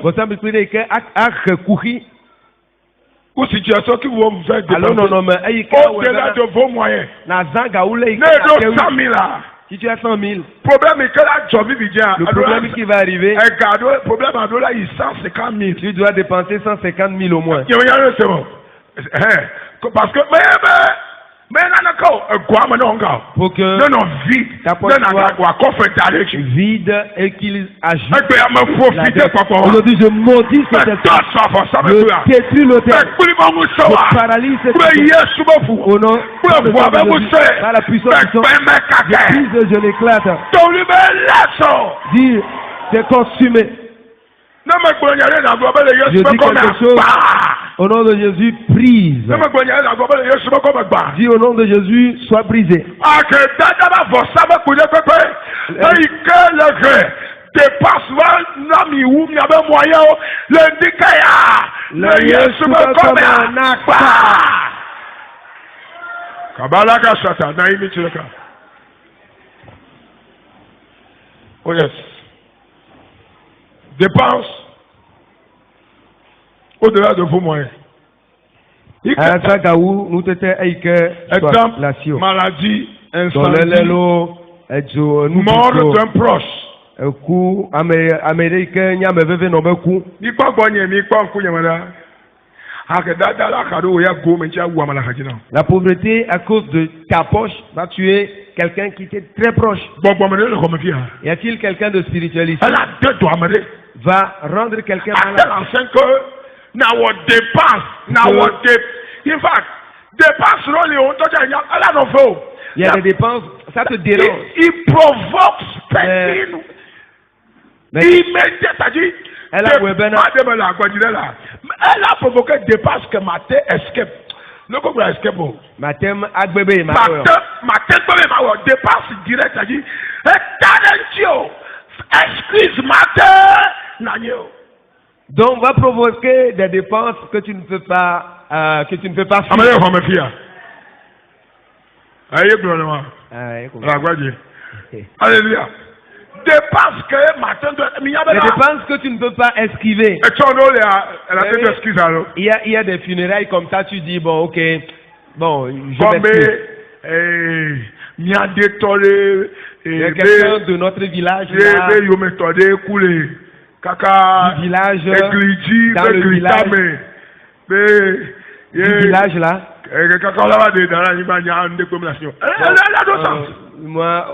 ou situations qui vont vous faire dépenser au-delà de vos moyens. Si tu as 100 000, le problème qui va arriver, tu dois dépenser 150 000 au moins. Parce que pour que ta porte soit vide et qu'il agisse. Aujourd'hui, je maudis cet esprit. Je détruis l'autel. Je paralyse cet esprit. Au nom de Jésus, par la puissance du sang, je brise, je l'éclate. Dis, c'est consumé. Je dis quelque chose. Au nom de Jésus, brise. Dis au nom de Jésus, sois brisé. Oh yes. Dépense au-delà de vos moyens. Exemple, maladie, incendie, mort d'un proche. La pauvreté à cause de ta poche va tuer quelqu'un qui était très proche. Y a-t-il quelqu'un de spirituel ici? Va rendre quelqu'un malade. Il y a des dépenses, ça te dérange. Il provoque spending. Elle a provoqué dépense que Matin escape. Le couple escape. Matin agbebe ma dépense directe, c'est-à-dire excuse Matin. Donc va provoquer des dépenses que tu ne peux pas faire. Alléluia. Dépenses que tu ne peux pas esquiver. Il y a des funérailles comme ça, tu dis bon ok, bon je m'excuse. Il y a quelqu'un de notre village là, du village, dans le village là. Moi,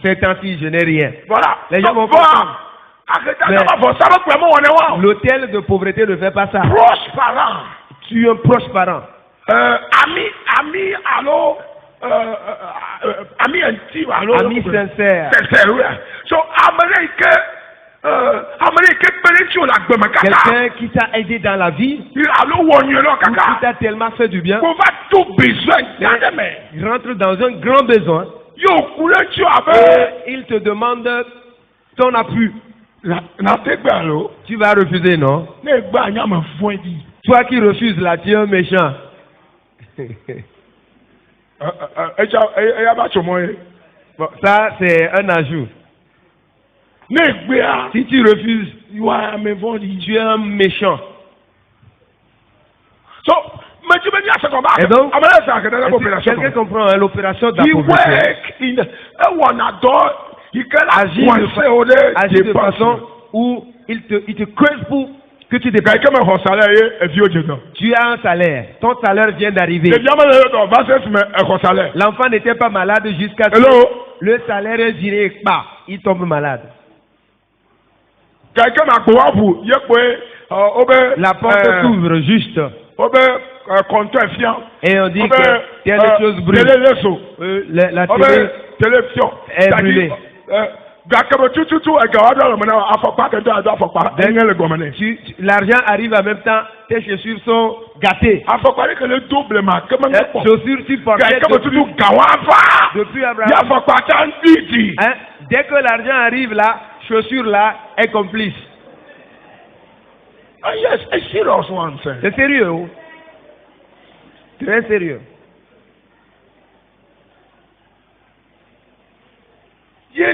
ces temps-ci, je n'ai rien. Voilà. Les gens vont l'hôtel de pauvreté ne fait pas ça. Proche parent. Tu es un proche parent. Ami, allô. Ami intime, allô. Ami sincère. So, quelqu'un qui t'a aidé dans la vie, qui t'a tellement fait du bien, il rentre dans un grand besoin. Il te demande ton appui. Tu vas refuser, non? Toi qui refuses là, tu es un méchant. Bon, ça, c'est un ajout. Si tu refuses, tu es un méchant. Et donc, quelqu'un comprend l'opération de la pauvreté. Agit de façon où il te creuse pour que tu dépenses. Tu as un salaire. Ton salaire vient d'arriver. L'enfant n'était pas malade jusqu'à ce que le salaire dirait pas. Il tombe malade. La porte s'ouvre juste. Et on dit que telle chose brûle. La télévision est brûlée. L'argent arrive en même temps, tes chaussures sont gâtées. Chaussures tu portais depuis Abraham. Dès que l'argent arrive là, chaussure là est complice. C'est sérieux. Très sérieux. C'est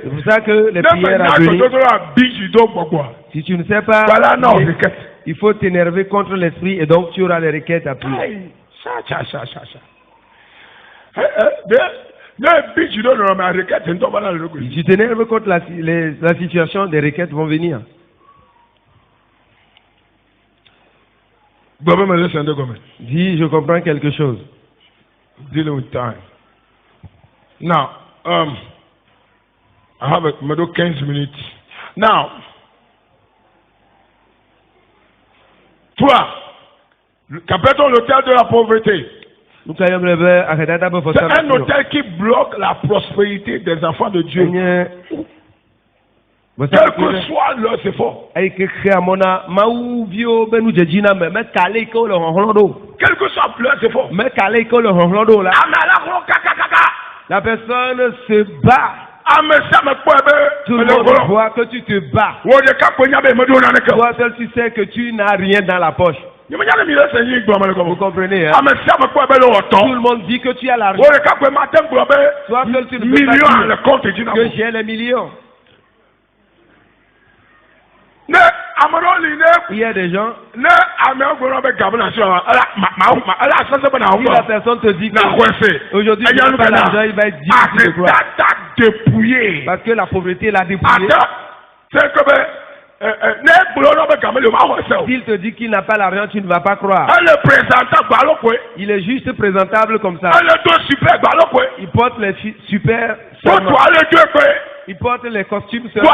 pour ça que les prières à venir, si tu ne sais pas, il faut t'énerver contre l'esprit et donc tu auras les requêtes à prier. Si tu t'énerves contre la situation, des requêtes vont venir. Dis, je comprends quelque chose. Dealing with time. Now, I have a 15 minutes. Now, toi, qu'appelle-t-on l'hôtel de la pauvreté? C'est un hôtel qui bloque la prospérité des enfants de Dieu. Quel que soit leurs efforts. Quel que soit leurs efforts. La personne se bat. Tout le monde voit que tu te bats. Toi seul tu sais que tu n'as rien dans la poche. Vous comprenez, hein? Tout le monde dit que tu as l'argent. Toi seul tu ne peux pas dire que j'ai les millions. Il y a des gens. Si la personne te dit qu'aujourd'hui tu n'as pas l'argent, il va être difficile de croire. Parce que la pauvreté l'a dépouillé. S'il te dit qu'il n'a pas l'argent, tu ne vas pas croire. Il est juste présentable comme ça. Il porte les super. Il porte les costumes seulement.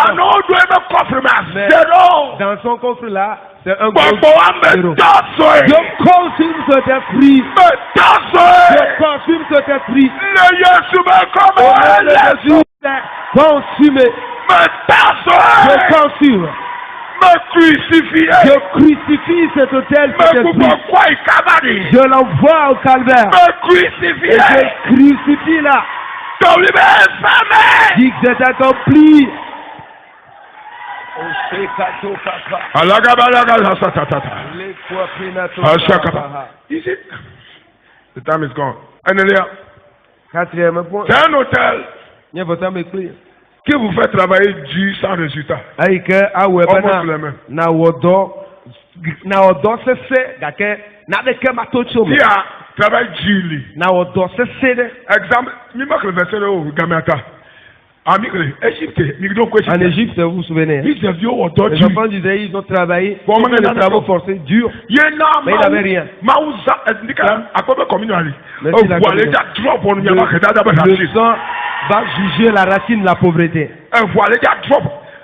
Mais dans son coffre là, c'est un gros zéro. Je consume cet esprit. Je consume cet esprit. Jésus est consumé. Je consume. Je crucifie cet hôtel, cet esprit. Je l'envoie au calvaire. Et je crucifie là. Dis que c'est accompli. The time is gone. Quatrième point. C'est un hôtel qui vous fait travailler dur sans résultat. Travail dur. Exemple, le verset de Gamiata. En Égypte, vous vous souvenez, les enfants d'Israël, ils ont travaillé, des travaux forcés, durs, mais ils n'avaient rien. Le sang va juger la racine de la pauvreté.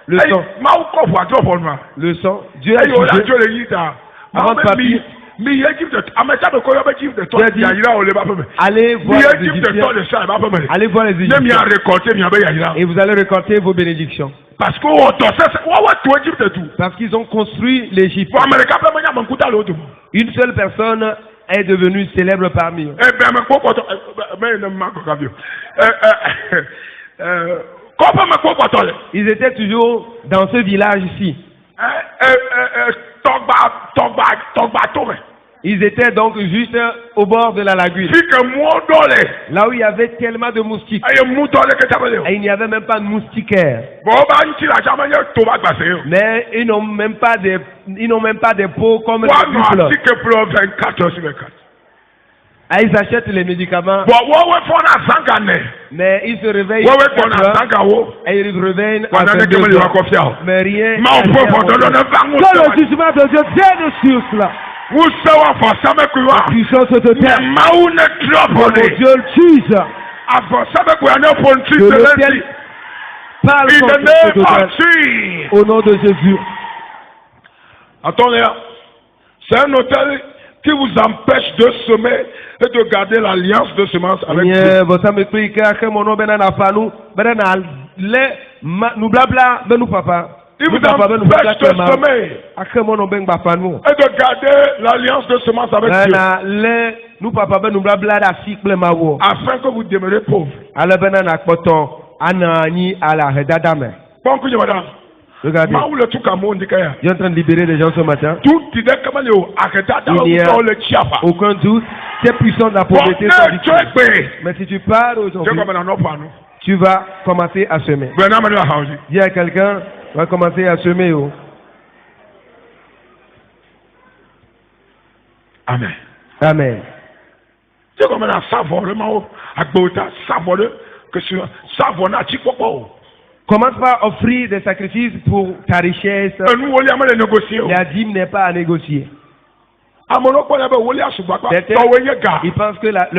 Le sang, Dieu a jugé. Avant de partir, allez voir les Égyptiens. Allez voir les Égyptiens. Et vous allez récolter vos bénédictions. Parce qu'ils ont construit l'Égypte. Une seule personne est devenue célèbre parmi eux. Ils étaient toujours dans ce village ici. Ils étaient donc juste au bord de la lagune. Là où il y avait tellement de moustiques. Et il n'y avait même pas de moustiquaires. Mais ils n'ont même pas des pots comme les buffles. Ah, ils achètent les médicaments. Mais ils se réveillent. Et ils reviennent à 22 heures. Mais rien. Que le jugement de Dieu vienne sur cela. La puissance de terre. Mon Dieu le juge. Que l'autel parle contre cet autel. Au nom de Jésus. Attendez, c'est un hôtel qui vous empêche de semer et de garder l'alliance de semence avec Dieu. Il vous empêche de semer et de garder l'alliance de semence avec Dieu. Afin que vous demeurez pauvre. Regardez, je suis en train de libérer les gens ce matin. Il n'y a aucun doute, c'est puissant de la pauvreté. Mais si tu pars aujourd'hui, tu vas commencer à semer. Dis à quelqu'un, tu vas commencer à semer. Amen. Amen. Tu commences à savoir, Commence par offrir des sacrifices pour ta richesse. La dîme n'est pas à négocier. Ils pensent que leur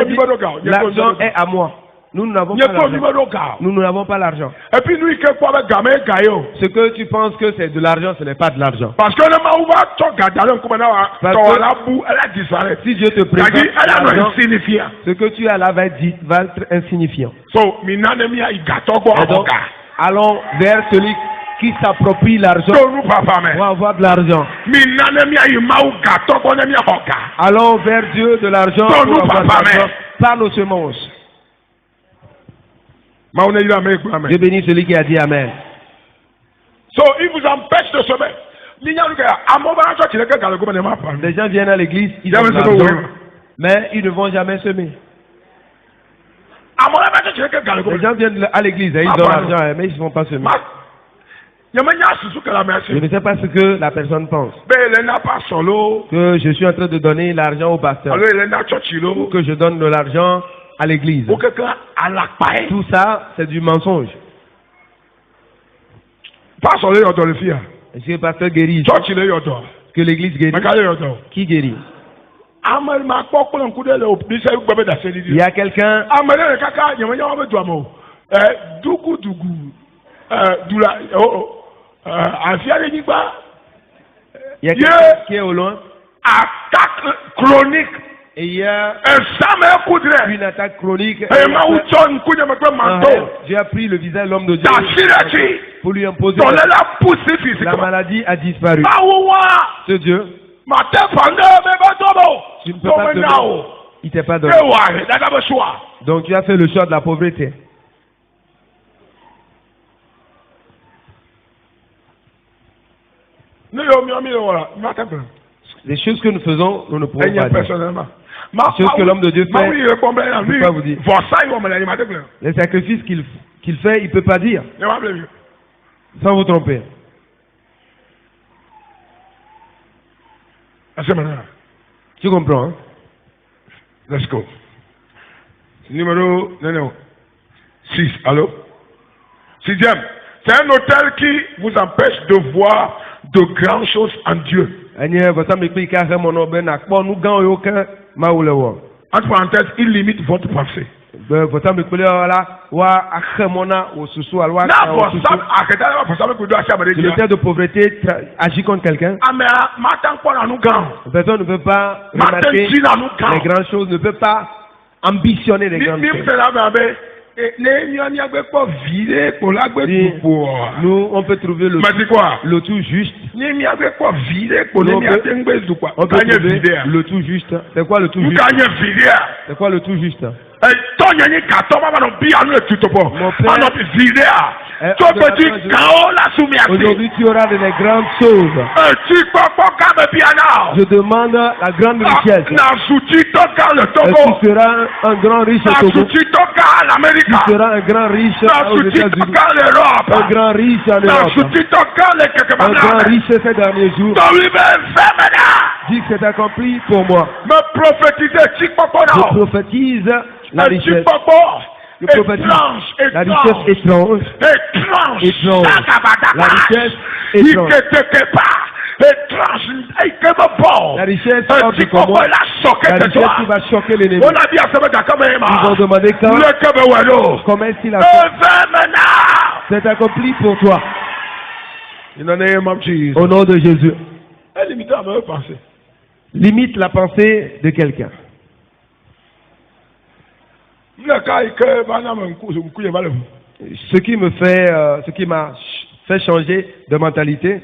vie, l'argent est à moi. Nous n'avons pas l'argent. Nous n'avons pas l'argent. Et puis nous, ce que tu penses que c'est de l'argent, ce n'est pas de l'argent. Parce que si Dieu te présente l'argent, ce que tu as là va être insignifiant. Et donc, allons vers celui qui s'approprie l'argent pour avoir de l'argent. Allons vers Dieu de l'argent pour avoir de l'argent par nos semences. Dieu bénit celui qui a dit Amen. Il vous empêche de semer. Les gens viennent à l'église, ils ont de l'argent, mais ils ne vont jamais semer. Les gens viennent à l'église, ils ont l'argent, mais ils ne vont pas semer. Je ne sais pas ce que la personne pense. Que je suis en train de donner l'argent au pasteur. Ou que je donne de l'argent à l'église. Tout ça, c'est du mensonge. Est-ce que le pasteur guérit? Que l'église guérit? Qui guérit? Il y a quelqu'un. Il y a quelqu'un qui est au loin. Attaque chronique. Et il y a une attaque chronique. Dieu a pris le visage de l'homme de Dieu pour lui imposer. La maladie a disparu. Ce Dieu, tu ne peux pas te donner. Il t'est pas donné. Donc tu as fait le choix de la pauvreté. Les choses que nous faisons, nous ne pouvons pas dire. Les choses que l'homme de Dieu fait, je ne peux pas vous dire. Les sacrifices qu'il fait, il ne peut pas dire. Sans vous tromper. Tu comprends, hein? Let's go. Numéro 6. Allô? 6e. C'est un hôtel qui vous empêche de voir de grandes choses en Dieu. Entre parenthèses, il limite votre pensée. Si l'état de pauvreté agit contre quelqu'un, personne ne peut pas remarquer les grandes choses, ne peut pas ambitionner les grandes choses. Nous, on peut trouver le tout juste. On peut trouver le tout juste. C'est quoi le tout juste? C'est quoi le tout juste? Aujourd'hui, tu auras de grandes choses. Je demande la grande richesse. Tu seras un grand riche au Togo. Tu seras un grand riche aux États-Unis. Un grand riche en Europe. Un grand riche ces derniers jours. Dis que c'est accompli pour moi. Je prophétise la richesse. Je prophétise la richesse étrange. Étrange. La richesse étrange. La richesse hors du commun. La richesse qui va choquer l'ennemi. Ils vont demander comment est-ce qu'il a fait. C'est accompli pour toi. Au nom de Jésus. Limite la pensée de quelqu'un. Ce qui m'a fait changer de mentalité.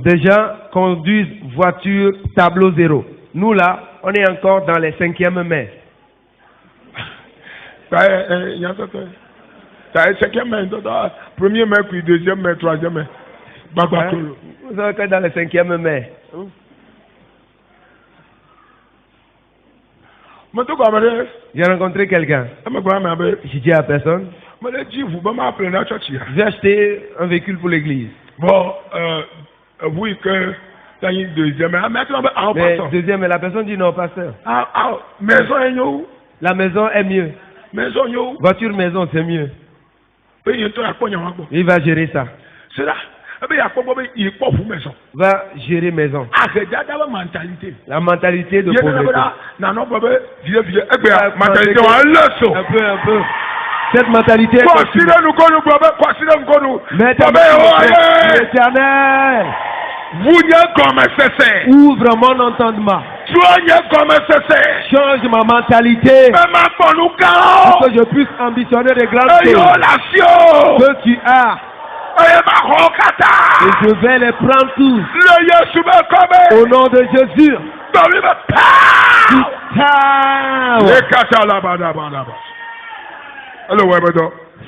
Des gens conduisent voiture tableau zéro. Nous là, on est encore dans les 5e mai. 5e mai, 1er mai, puis 2e mai, 3e mai. Vous êtes encore dans les 5e mai. J'ai rencontré quelqu'un. J'ai dit à personne. J'ai acheté un véhicule pour l'église. Bon, oui, que t'as une deuxième. Mais deuxième, mais la personne dit non, pasteur. Maison est où? La maison est mieux. Maison est où? Voiture maison, c'est mieux. Il va gérer ça. C'est là. Va gérer maison. La mentalité de pauvreté. Un peu. Cette mentalité est l'éternel. Ouvre mon entendement. Change ma mentalité. Pour que je puisse ambitionner des grandes choses que tu as. Et je vais les prendre tous. Au nom de Jésus.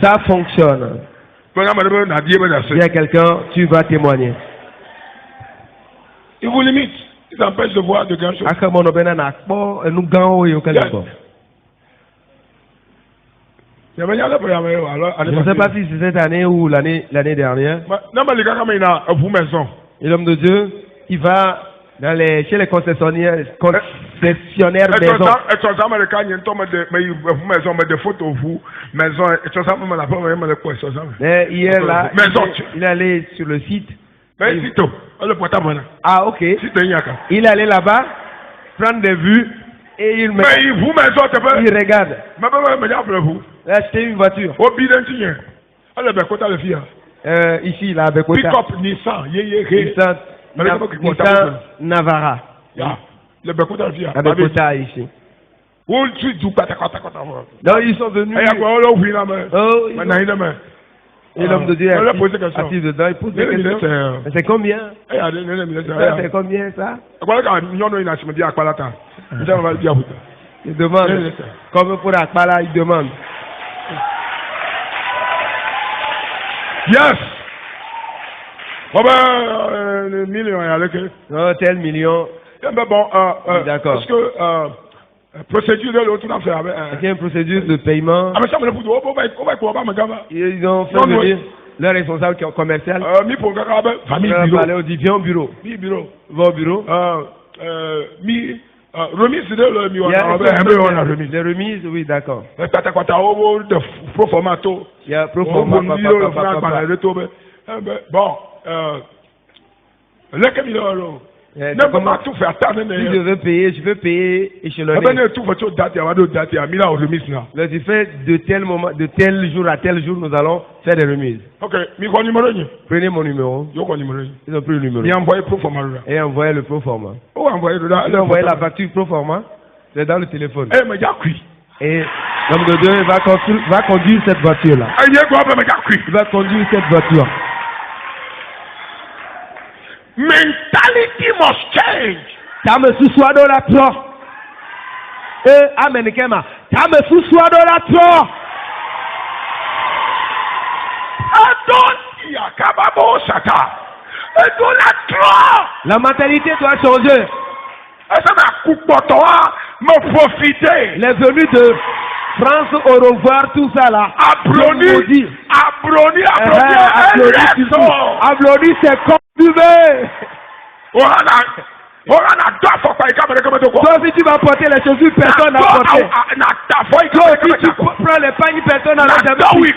Ça fonctionne. Il y a quelqu'un, tu vas témoigner. Il vous limite. Il t'empêche de voir de grandes choses. Je ne sais pas si c'est cette année ou l'année dernière. Et l'homme de Dieu, il va chez les concessionnaires maison. Mais hier là, il allait sur le site. Ah ok. Il allait là-bas, prendre des vues et il regarde. Acheter une voiture. Ici, là, avec Pick-up Nissan, Nissan Navara. Avec Kota ici. Donc ils sont venus. Et l'homme de Dieu est assis dedans, il pose des questions. C'est combien? C'est combien ça? Il demande. Comme pour Akbala, il demande. Yes! Million, tel million. D'accord. Parce que procédure de l'autre, il y a une procédure de paiement. Ils ont fait venir leur responsable commercial. Aller au bureau. Va au bureau. Remise les remises, oui, d'accord. Il y a pro forma. Bon, si je veux payer échelonné. Le fait de tel moment, de tel jour à tel jour, nous allons faire des remises. Prenez mon numéro. Ils ont pris le numéro. Et envoyé le pro forma. Ils ont envoyé la facture pro forma. C'est dans le téléphone. Et l'homme de Dieu va conduire cette voiture-là. Il va conduire cette voiture. Mentality must change. Tame suswa do la tro. Amen kema. Tame suswa do la tro. La mentalité doit changer. Les venus de France au revoir tout ça là. Abroni c'est comme tu veux. Toi si tu vas porter les chaussures, personne n'a porté. Toi si tu prends les pagnes, personne n'a jamais pris.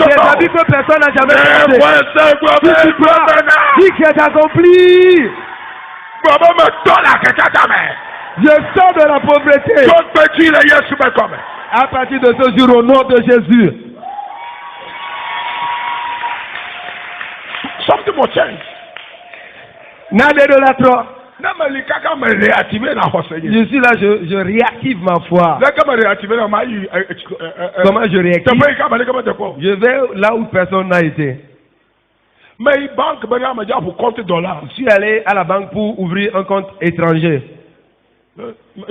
Les habits que personne n'a jamais porté. Si tu prends, dis que c'est accompli. Je sors de la pauvreté. À partir de ce jour, au nom de Jésus. Something will change. N'allez de la trop. Je suis là, je réactive ma foi. Comment je réactive? Je vais là où personne n'a été. Je suis allé à la banque pour ouvrir un compte étranger. Je suis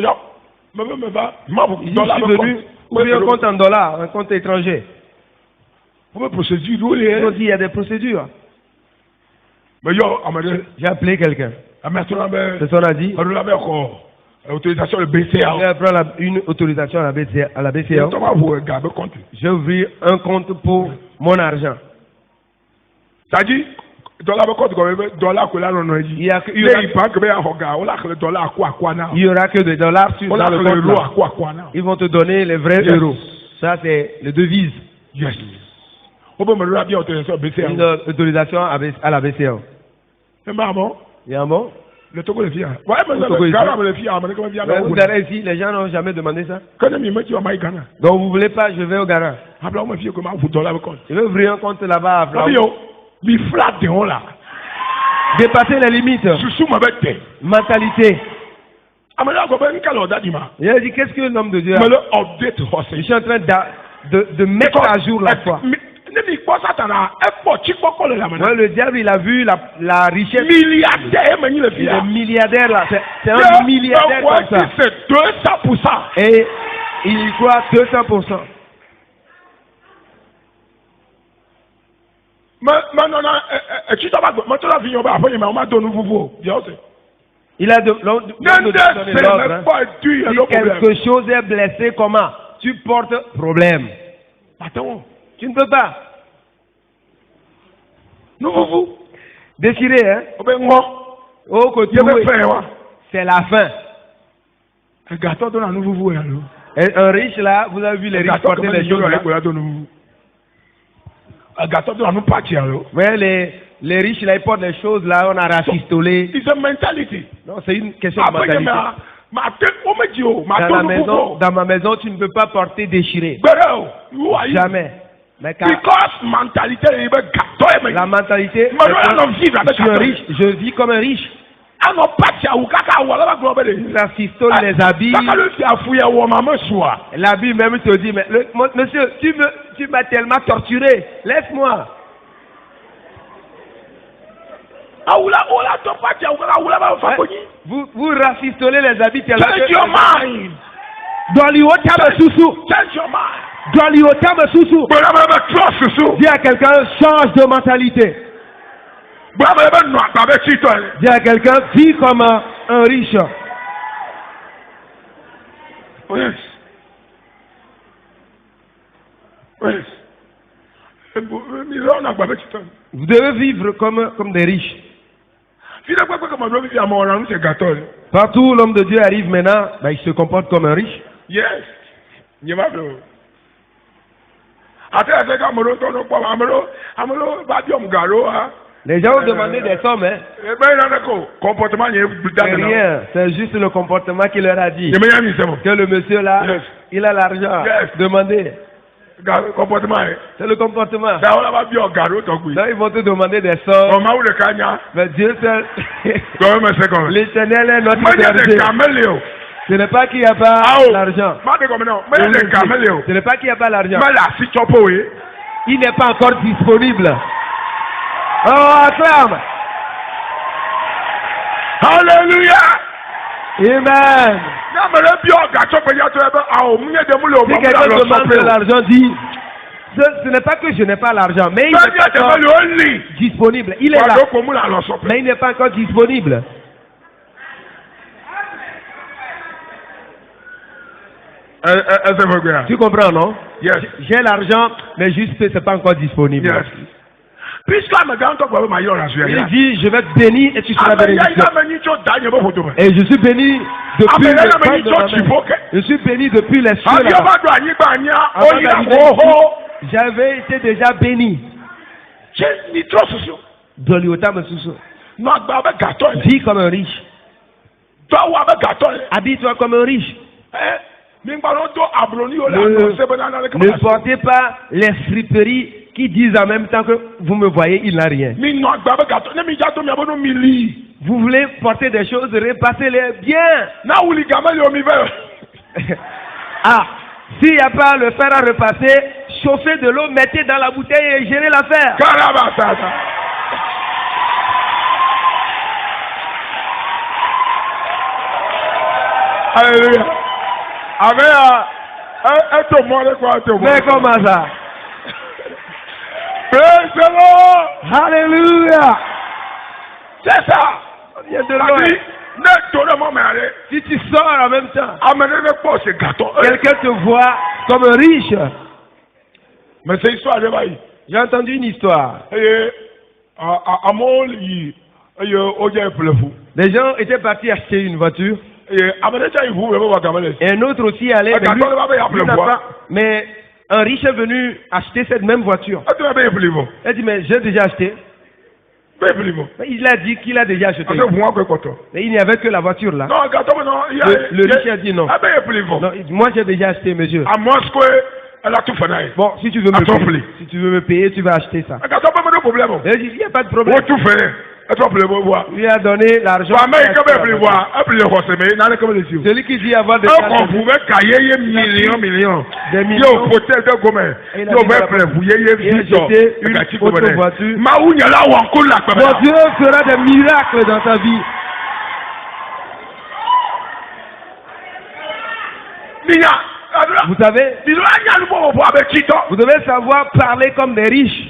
venu ouvrir un compte en dollars, un compte étranger. Il y a des procédures. J'ai appelé quelqu'un. C'est ce qu'on a dit. Autorisation de BCA. Je prends une autorisation à la BCA. J'ai ouvert un compte pour mon argent. Ça dit, il y aura que des dollars sur le compte. Ils vont te donner les vrais euros. Ça, c'est les devises. Yes. Une autorisation à la BCA. Il y a un bon? Le Togo les filles. Ouais, mais les filles, vous allez ici, les gens n'ont jamais demandé ça. Donc vous voulez pas, je vais au Ghana. Je vais ouvrir un compte là-bas à Flaou. Dépasser les limites. Mentalité. Il a dit, qu'est-ce que l'homme de Dieu a? Je suis en train de mettre à jour la foi. Le diable, il a vu la richesse. Il est milliardaire là. C'est un milliardaire comme ça. C'est 200%. Et il y croit 200%. Il a donné l'ordre. Si quelque chose est blessé, comment? Tu portes problème. Tu ne peux pas. Déchiré, hein? Oh, côté, c'est la fin. Et un riche là, vous avez vu les riches porter les choses là. Ouais, les riches là, ils portent les choses là, on a rafistolé. Non, c'est une question de mentalité. Dans ma maison, tu ne peux pas porter déchiré. Jamais. Mais la mentalité, je suis un riche, je vis comme un riche. Rafistole les habits. L'habit même te dit, mais monsieur, tu m'as tellement torturé, laisse-moi. Vous rafistolez les habits tellement que... Dis à quelqu'un, change de mentalité. Dis à quelqu'un, vis comme un riche. Vous devez vivre comme des riches. Partout où l'homme de Dieu arrive maintenant, il se comporte comme un riche. Yes. Les gens ont demandé des sommes, hein. C'est rien, c'est juste le comportement qu'il leur a dit. Que le monsieur là, il a l'argent. Demandez. C'est le comportement. Là, ils vont te demander des sommes. Mais Dieu seul. L'Éternel est notre berger. Ce n'est pas qu'il n'y a pas l'argent. Ce n'est pas qu'il n'y a pas l'argent. Il n'est pas encore disponible. Oh, acclame. Alléluia. Amen. Si quelqu'un demande de l'argent, dit, ce n'est pas que je n'ai pas l'argent, mais il n'est pas encore disponible. Il est là, mais il n'est pas encore disponible. Tu comprends, non? Yes. J'ai l'argent, mais juste c'est pas encore disponible. Yes. Il dit, je vais te bénir et tu seras béni. Et je suis béni depuis je suis béni depuis les cieux là-bas. J'avais été déjà béni. Vis comme un riche. Habille-toi comme un riche. Ne portez pas les friperies qui disent en même temps que vous me voyez, il n'a rien. Vous voulez porter des choses, repassez-les bien. Ah, s'il n'y a pas le fer à repasser, chauffez de l'eau, mettez dans la bouteille et gérez l'affaire. Alléluia. Mais comment ça? Praise the Lord. Alléluia. C'est ça. Il y a de l'eau. Si tu sors en même temps, quelqu'un te voit comme riche. Mais c'est histoire de bail. J'ai entendu une histoire. Les gens étaient partis acheter une voiture. Et un autre aussi allait, mais Un riche est venu acheter cette même voiture. Il dit, mais j'ai déjà acheté. Mais il a dit qu'il a déjà acheté. Mais il n'y avait que la voiture là. Le riche a dit non. Non, moi j'ai déjà acheté, monsieur. Bon, si tu veux me payer, tu vas acheter ça. Il n'y a pas de problème. Lui a donné l'argent. Celui qui dit avoir des millions. Il a jeté une autre voiture. Mon Dieu fera des miracles dans ta vie. Vous savez, vous devez savoir parler comme des riches.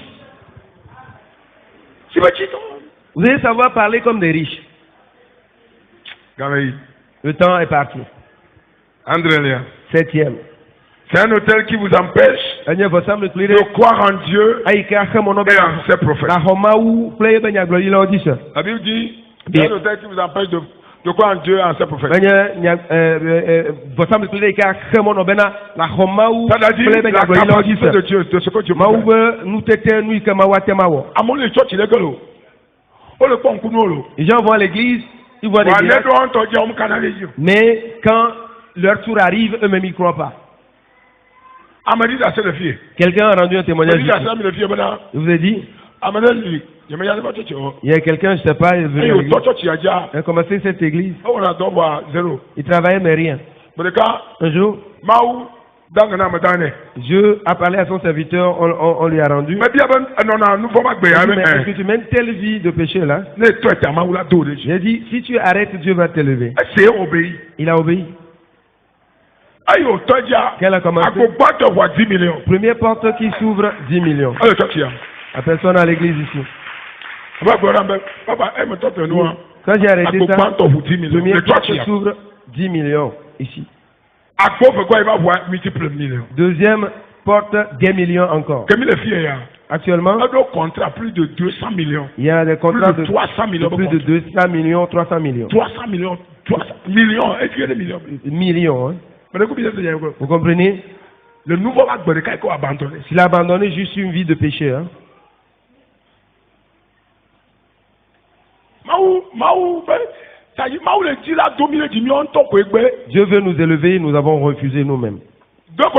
Vous devez savoir parler comme des riches. Le temps est parti. Septième. C'est un hôtel qui vous empêche de croire en Dieu et en ses prophètes. La Bible dit, c'est un hôtel qui vous empêche de croire en Dieu et en ses prophètes. C'est-à-dire la capacité de Dieu, de ce que Dieu peut faire. Les gens vont à l'église, ils voient des miracles, mais quand leur tour arrive, eux-mêmes ils ne croient pas. Quelqu'un a rendu un témoignage. Je vous ai dit, il y a quelqu'un, je ne sais pas, il est venu à l'église. Il a commencé cette église. Il travaillait mais rien. Un jour, Dieu a parlé à son serviteur, on lui a rendu. Mais est-ce que tu mènes telle vie de péché là? J'ai dit, si tu arrêtes, Dieu va t'élever. Il a obéi. Quelle a commencé? Première porte qui s'ouvre, 10 millions. La personne à l'église ici. Quand j'ai arrêté ça, première porte qui s'ouvre, 10 millions ici. Deuxième porte, des millions encore. Actuellement, plus de 200 millions. Il y a des contrats de 300 millions. Plus de 200 millions, 300 millions. 300 millions, 300 millions. Est-ce qu'il y a des millions? Millions, hein. Vous comprenez? Le nouveau Mordecai a abandonné. S'il a abandonné juste une vie de péché, hein. Dieu veut nous élever, nous avons refusé nous-mêmes. La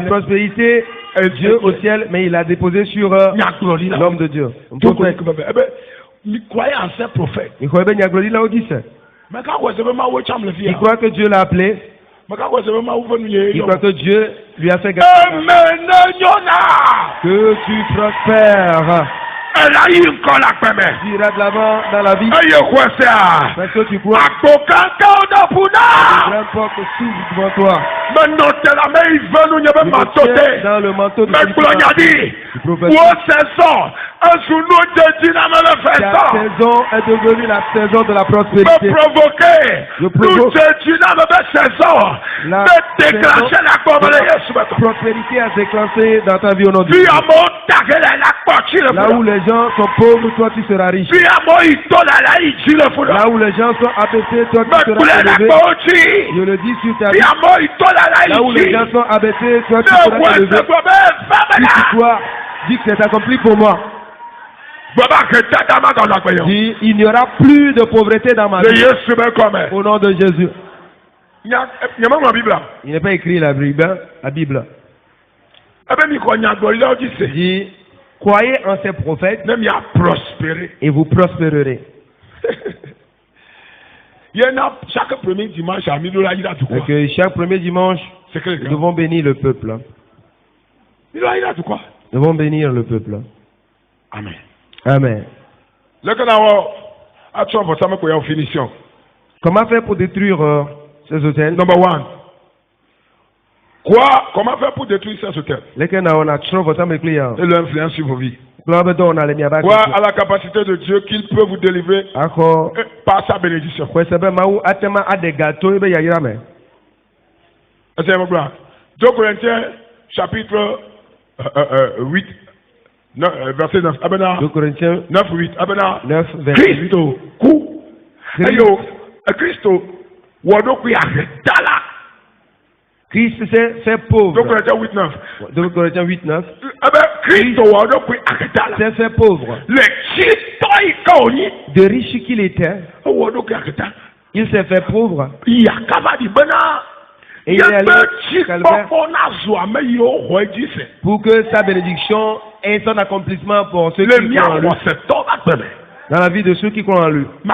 prospérité est Dieu au ciel, mais il a déposé sur l'homme de Dieu. Il croit que Dieu l'a appelé. Il croit que Dieu lui a fait gagner. Que tu prospères. Tu iras de l'avant dans la vie. Parce que tu crois. Une porte s'ouvre devant toi. Dans le manteau de Christ. Ta saison est devenue la saison de la prospérité. Je provoque. La prospérité a déclenché dans ta vie au nom de Dieu. Là où les gens sont pauvres, toi tu seras riche. Là où les gens sont abaissés, toi tu seras élevé. Je le dis sur ta vie. Là où les gens sont abaissés, toi tu seras élevé. Si tu crois, dis que c'est accompli pour moi. Dis, il n'y aura plus de pauvreté dans ma vie. Au nom de Jésus. Il n'est pas écrit la Bible. Dis, croyez en ces prophètes et vous prospérerez. Chaque premier dimanche, chaque premier dimanche, nous devons bénir le peuple. Nous devons bénir le peuple. Amen. Amen. Comment faire pour détruire ces hôtels? Number one. Comment faire pour détruire ces hôtels? Et l'influence sur vos vies. À la capacité de Dieu qu'il peut vous délivrer par sa bénédiction. 2 Corinthiens chapitre 8 Verset 9. 2 Corinthiens 9, 8. 9, verset 8. Christo. Ku. Ayo. Christo. Wadokwi aketala. Christ s'est fait pauvre. 2 Corinthiens 8, 9. 2 Corinthiens 8, 9. Christo wadokwi aketala. S'est fait pauvre. Le chito ikaoni. De riche qu'il était, Wadokwi aketala. il s'est fait pauvre. Yakabadi bana. Et il est allé au calvaire pour que sa bénédiction ait son accomplissement pour ceux qui croient en lui. Dans la vie de ceux qui croient en lui. Il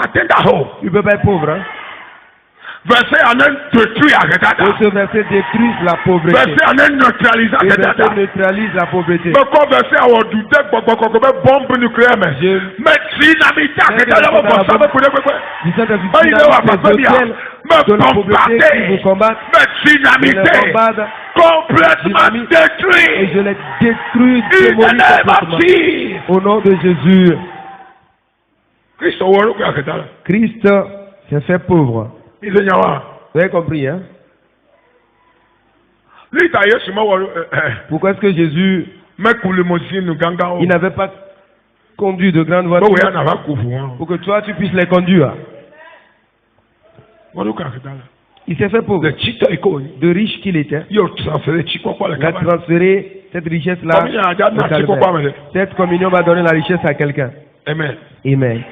ne peut pas être pauvre. Hein? Ce verset détruit la pauvreté. Ce verset neutralise la pauvreté. De la pauvreté qui vous combattent, complètement détruit. Et je les détruis, démolis au nom de Jésus. Christ s'est fait pauvre. Vous avez compris, hein? Pourquoi est-ce que Jésus, il n'avait pas conduit de grandes voitures pour que toi tu puisses les conduire? Il s'est fait pauvre. De riche qu'il était, il a transféré cette richesse-là au calvaire. Cette communion va donner la richesse à quelqu'un. Amen. Amen.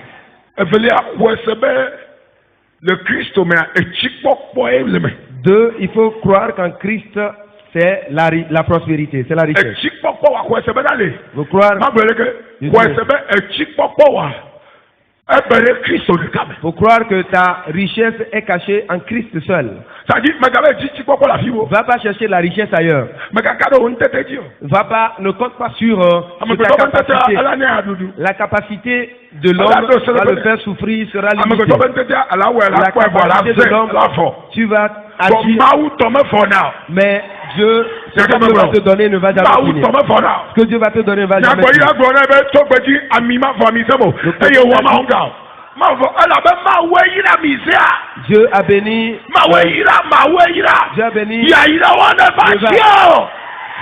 Le Christ, deux, il faut croire qu'en Christ, c'est la prospérité, c'est la richesse. Vous croire, faut croire que ta richesse est cachée en Christ seul. Va pas chercher la richesse ailleurs. Va pas, ne compte pas sur ta capacité. La capacité de l'homme va le faire souffrir, sera limitée. La capacité de l'homme, tu vas agir. Mais Dieu, ce que Dieu va te donner ne va jamais finir. Ce que Dieu va te donner ne va jamais finir. Dieu a béni. Dieu a béni.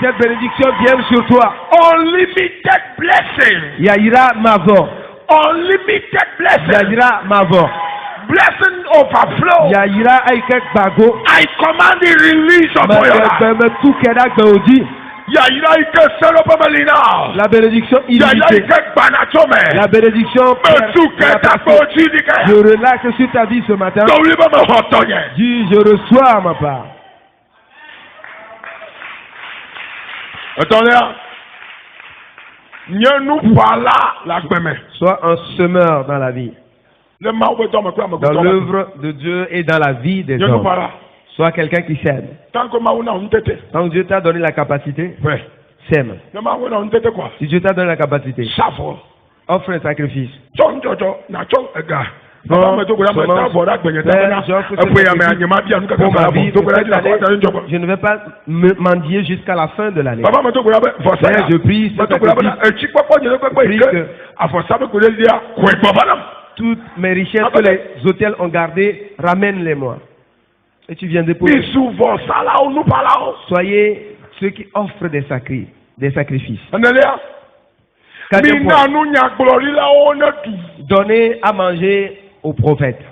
Cette bénédiction vient sur toi. Unlimited blessing. Yaira Mavo. Unlimited blessing. Yaira Mavo. Blessing overflow. Yaira Aikek Bago. I command the release of your life. La bénédiction illimitée. La bénédiction. Je relaxe sur ta vie ce matin. Dis, je reçois ma part. Attendez. Sois un semeur dans la vie. Dans l'œuvre de Dieu et dans la vie des hommes. Sois quelqu'un qui sème. Tant que Dieu t'a donné la capacité, sème. Si Dieu t'a donné la capacité, offre un sacrifice. Je ne vais pas mendier jusqu'à la fin de l'année. Je prie que toutes mes richesses que les hôtels ont gardées, ramène-les-moi. Et tu viens déposer. Soyez ceux qui offrent des sacrifices. Donnez à manger aux prophètes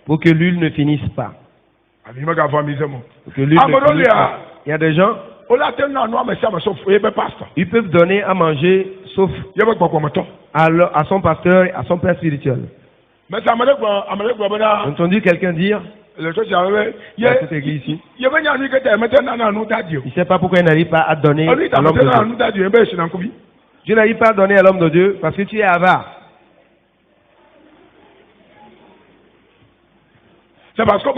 pour que l'huile ne finisse pas. Pour que l'huile ne finisse pas. Il y a des gens, ils peuvent donner à manger sauf à son pasteur et à son père spirituel. J'ai entendu quelqu'un dire, cette église ici, il ne sait pas pourquoi il n'arrive pas à donner à l'homme de Dieu. Je n'arrive pas à donner à l'homme de Dieu parce que tu es avare. C'est parce que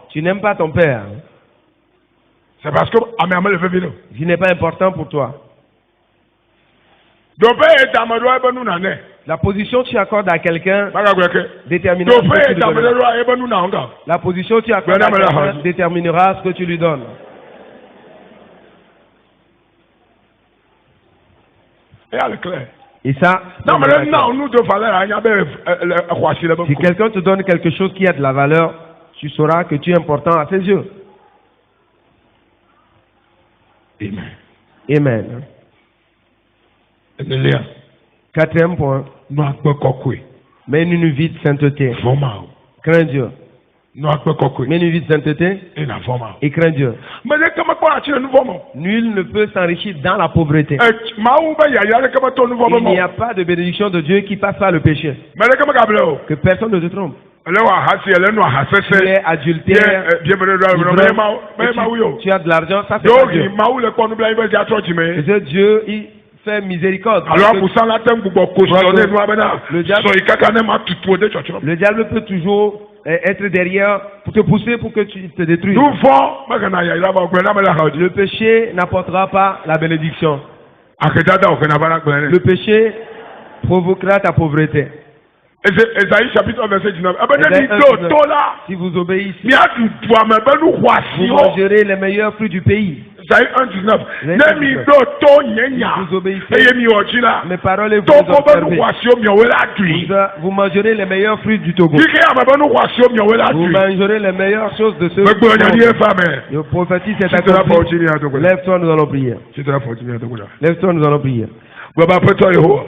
tu n'aimes pas ton père. C'est parce que il n'est pas important pour toi. La position que tu accordes à quelqu'un déterminera ce que tu lui donnes. La position que tu accordes à quelqu'un déterminera ce que tu lui donnes. Et ça, si quelqu'un te donne quelque chose qui a de la valeur, tu sauras que tu es important à ses yeux. Amen. Amen. Quatrième point. Mène une vie de sainteté. Crains Dieu. Mène une vie de sainteté et crains Dieu. Nul ne peut s'enrichir dans la pauvreté. Il n'y a pas de bénédiction de Dieu qui passe par le péché. Que personne ne te trompe. Tu es adultère, tu as de l'argent, ça c'est pas Dieu. Et Dieu, il fait miséricorde. Le diable peut toujours être derrière pour te pousser pour que tu te détruises. Le péché n'apportera pas la bénédiction. Le péché provoquera ta pauvreté. Esaïe chapitre 1 verset 19. Si vous obéissez, vous mangerez les meilleurs fruits du pays. Esaïe 1 19. Vous obéissez, mes paroles vous observez. Vous mangerez les meilleurs fruits du Togo. Vous mangerez les meilleures choses de ce monde. Je prophétise cette accompli. Lève-toi, nous allons prier. Lève-toi, nous allons prier. Apprête-toi, Yehowa.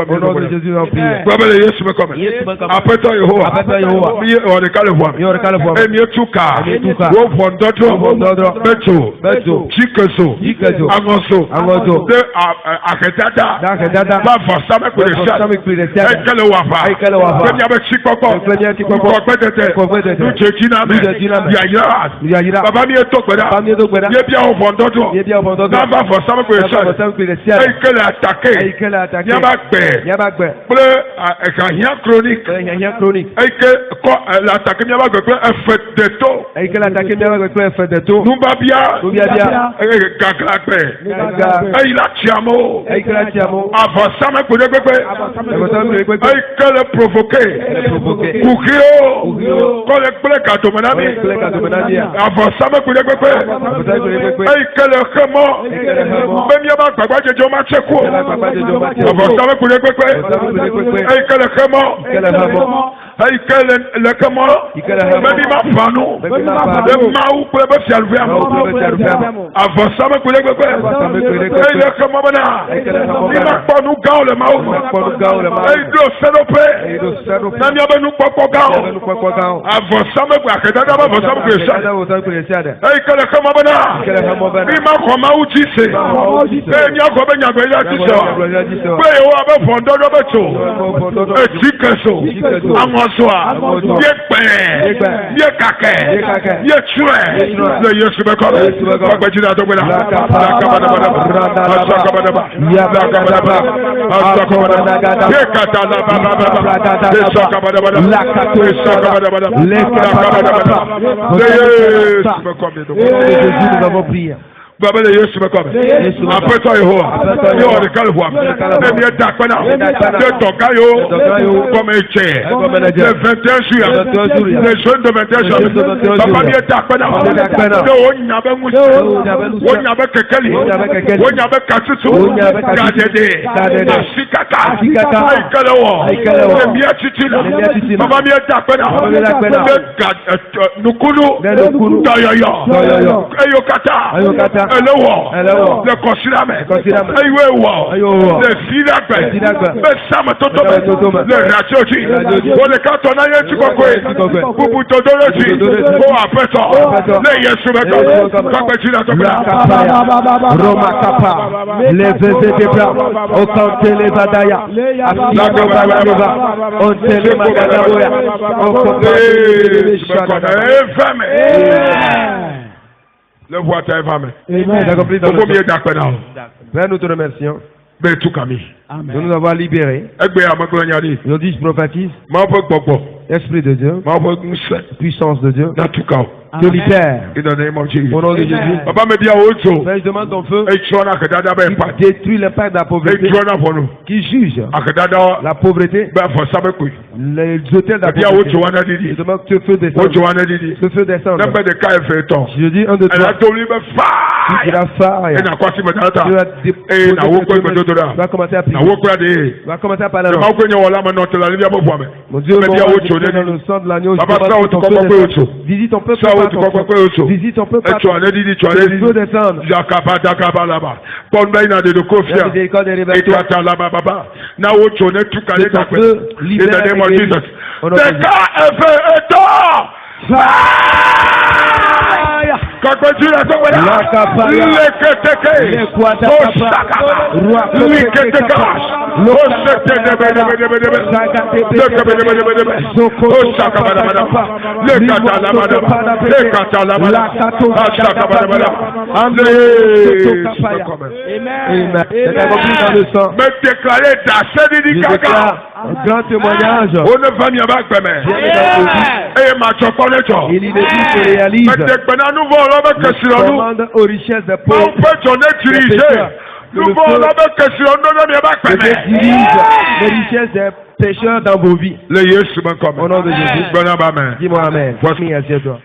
Au nom de Jésus, on prie. Apprête-toi, Yehowa. Chronique. L'attaquer Apprête-toi, Yehowa. Comme les 21 jours, les jeunes de 21 jours. Papa, le considérame, le sidagbe, le samatoto, le ratioji, le cartonaye chikokwe, bubu todoloji, oh après toi, le yesumeko, kakbechina tokla, Roma Kappa, les bébés des blancs, au canté les adaya, Asido Balarova, on télé Magadaboya, au canté les le voix ta femme. Père, nous te remercions. Nous nous avons libérés. Aujourd'hui, je prophétise. Esprit de Dieu. Puissance de Dieu. solitaire. In the name of Jesus. Au nom de Jésus. Papa me dit à autre. Père, je demande ton feu Et tu en as que dada ben pas. qui détruit l'impact de la Et pauvreté, tu en as pour nous. qui juge À que dada la pauvreté, ben faut ça me couille. les hôtels de la Il y a autre pauvreté. one a Je dit. demande que ce feu Autre descende. one a dit. Ce feu descende. N'importe de cas fait ton. Je dis un de Elle a toi. donné me Tu diras fire. fire. Et n'a quoi si me data. Tu vas Et n'a woko me tu dodo. vas commencer à Na prier. woko de. Tu vas commencer à parler. Je m'en connais wala me note la lumière pour moi. Mon Dieu, Mais mon il y a roi, autre je chose. prie dans le sang de l'agneau. Je Papa, demande ça, que tu ton comprends feu quoi, descende. autre? Visite ton peuple Ça, par tu ton comprends feu. quoi, autre? Visite ton peuple Et par tu ton en feu. as dit, tu en as Le dit. feu descende. Jakaba dakaba là-bas. Pour nous, il y a des La confiants. miséricorde est Et révélée. tu attends là-bas, papa. Na autre chose, tout calé Que ton d'après. feu In libère the name of et Jesus. guérit. Au nom de Des Jésus. cas et tort. Quand tu l'as fait, La kapaya. le Le kwata kapa. Roi Amen. C'est accompli dans le sang. me déclarer d'assez Je déclare un grand témoignage. on ne va n'y avoir que et ma chocolat. Il inédit se réalise. Mais dès que nous voulons que sur nous, Commande aux richesses des on pauvres. peut t'en utiliser. Nous voulons que sur nous, n'y a pas Je que dirige les richesses des pécheurs dans vos vies. le Yesu, Au nom de Jésus. Bon, amen. Dis-moi Amen. Voici. Merci à toi.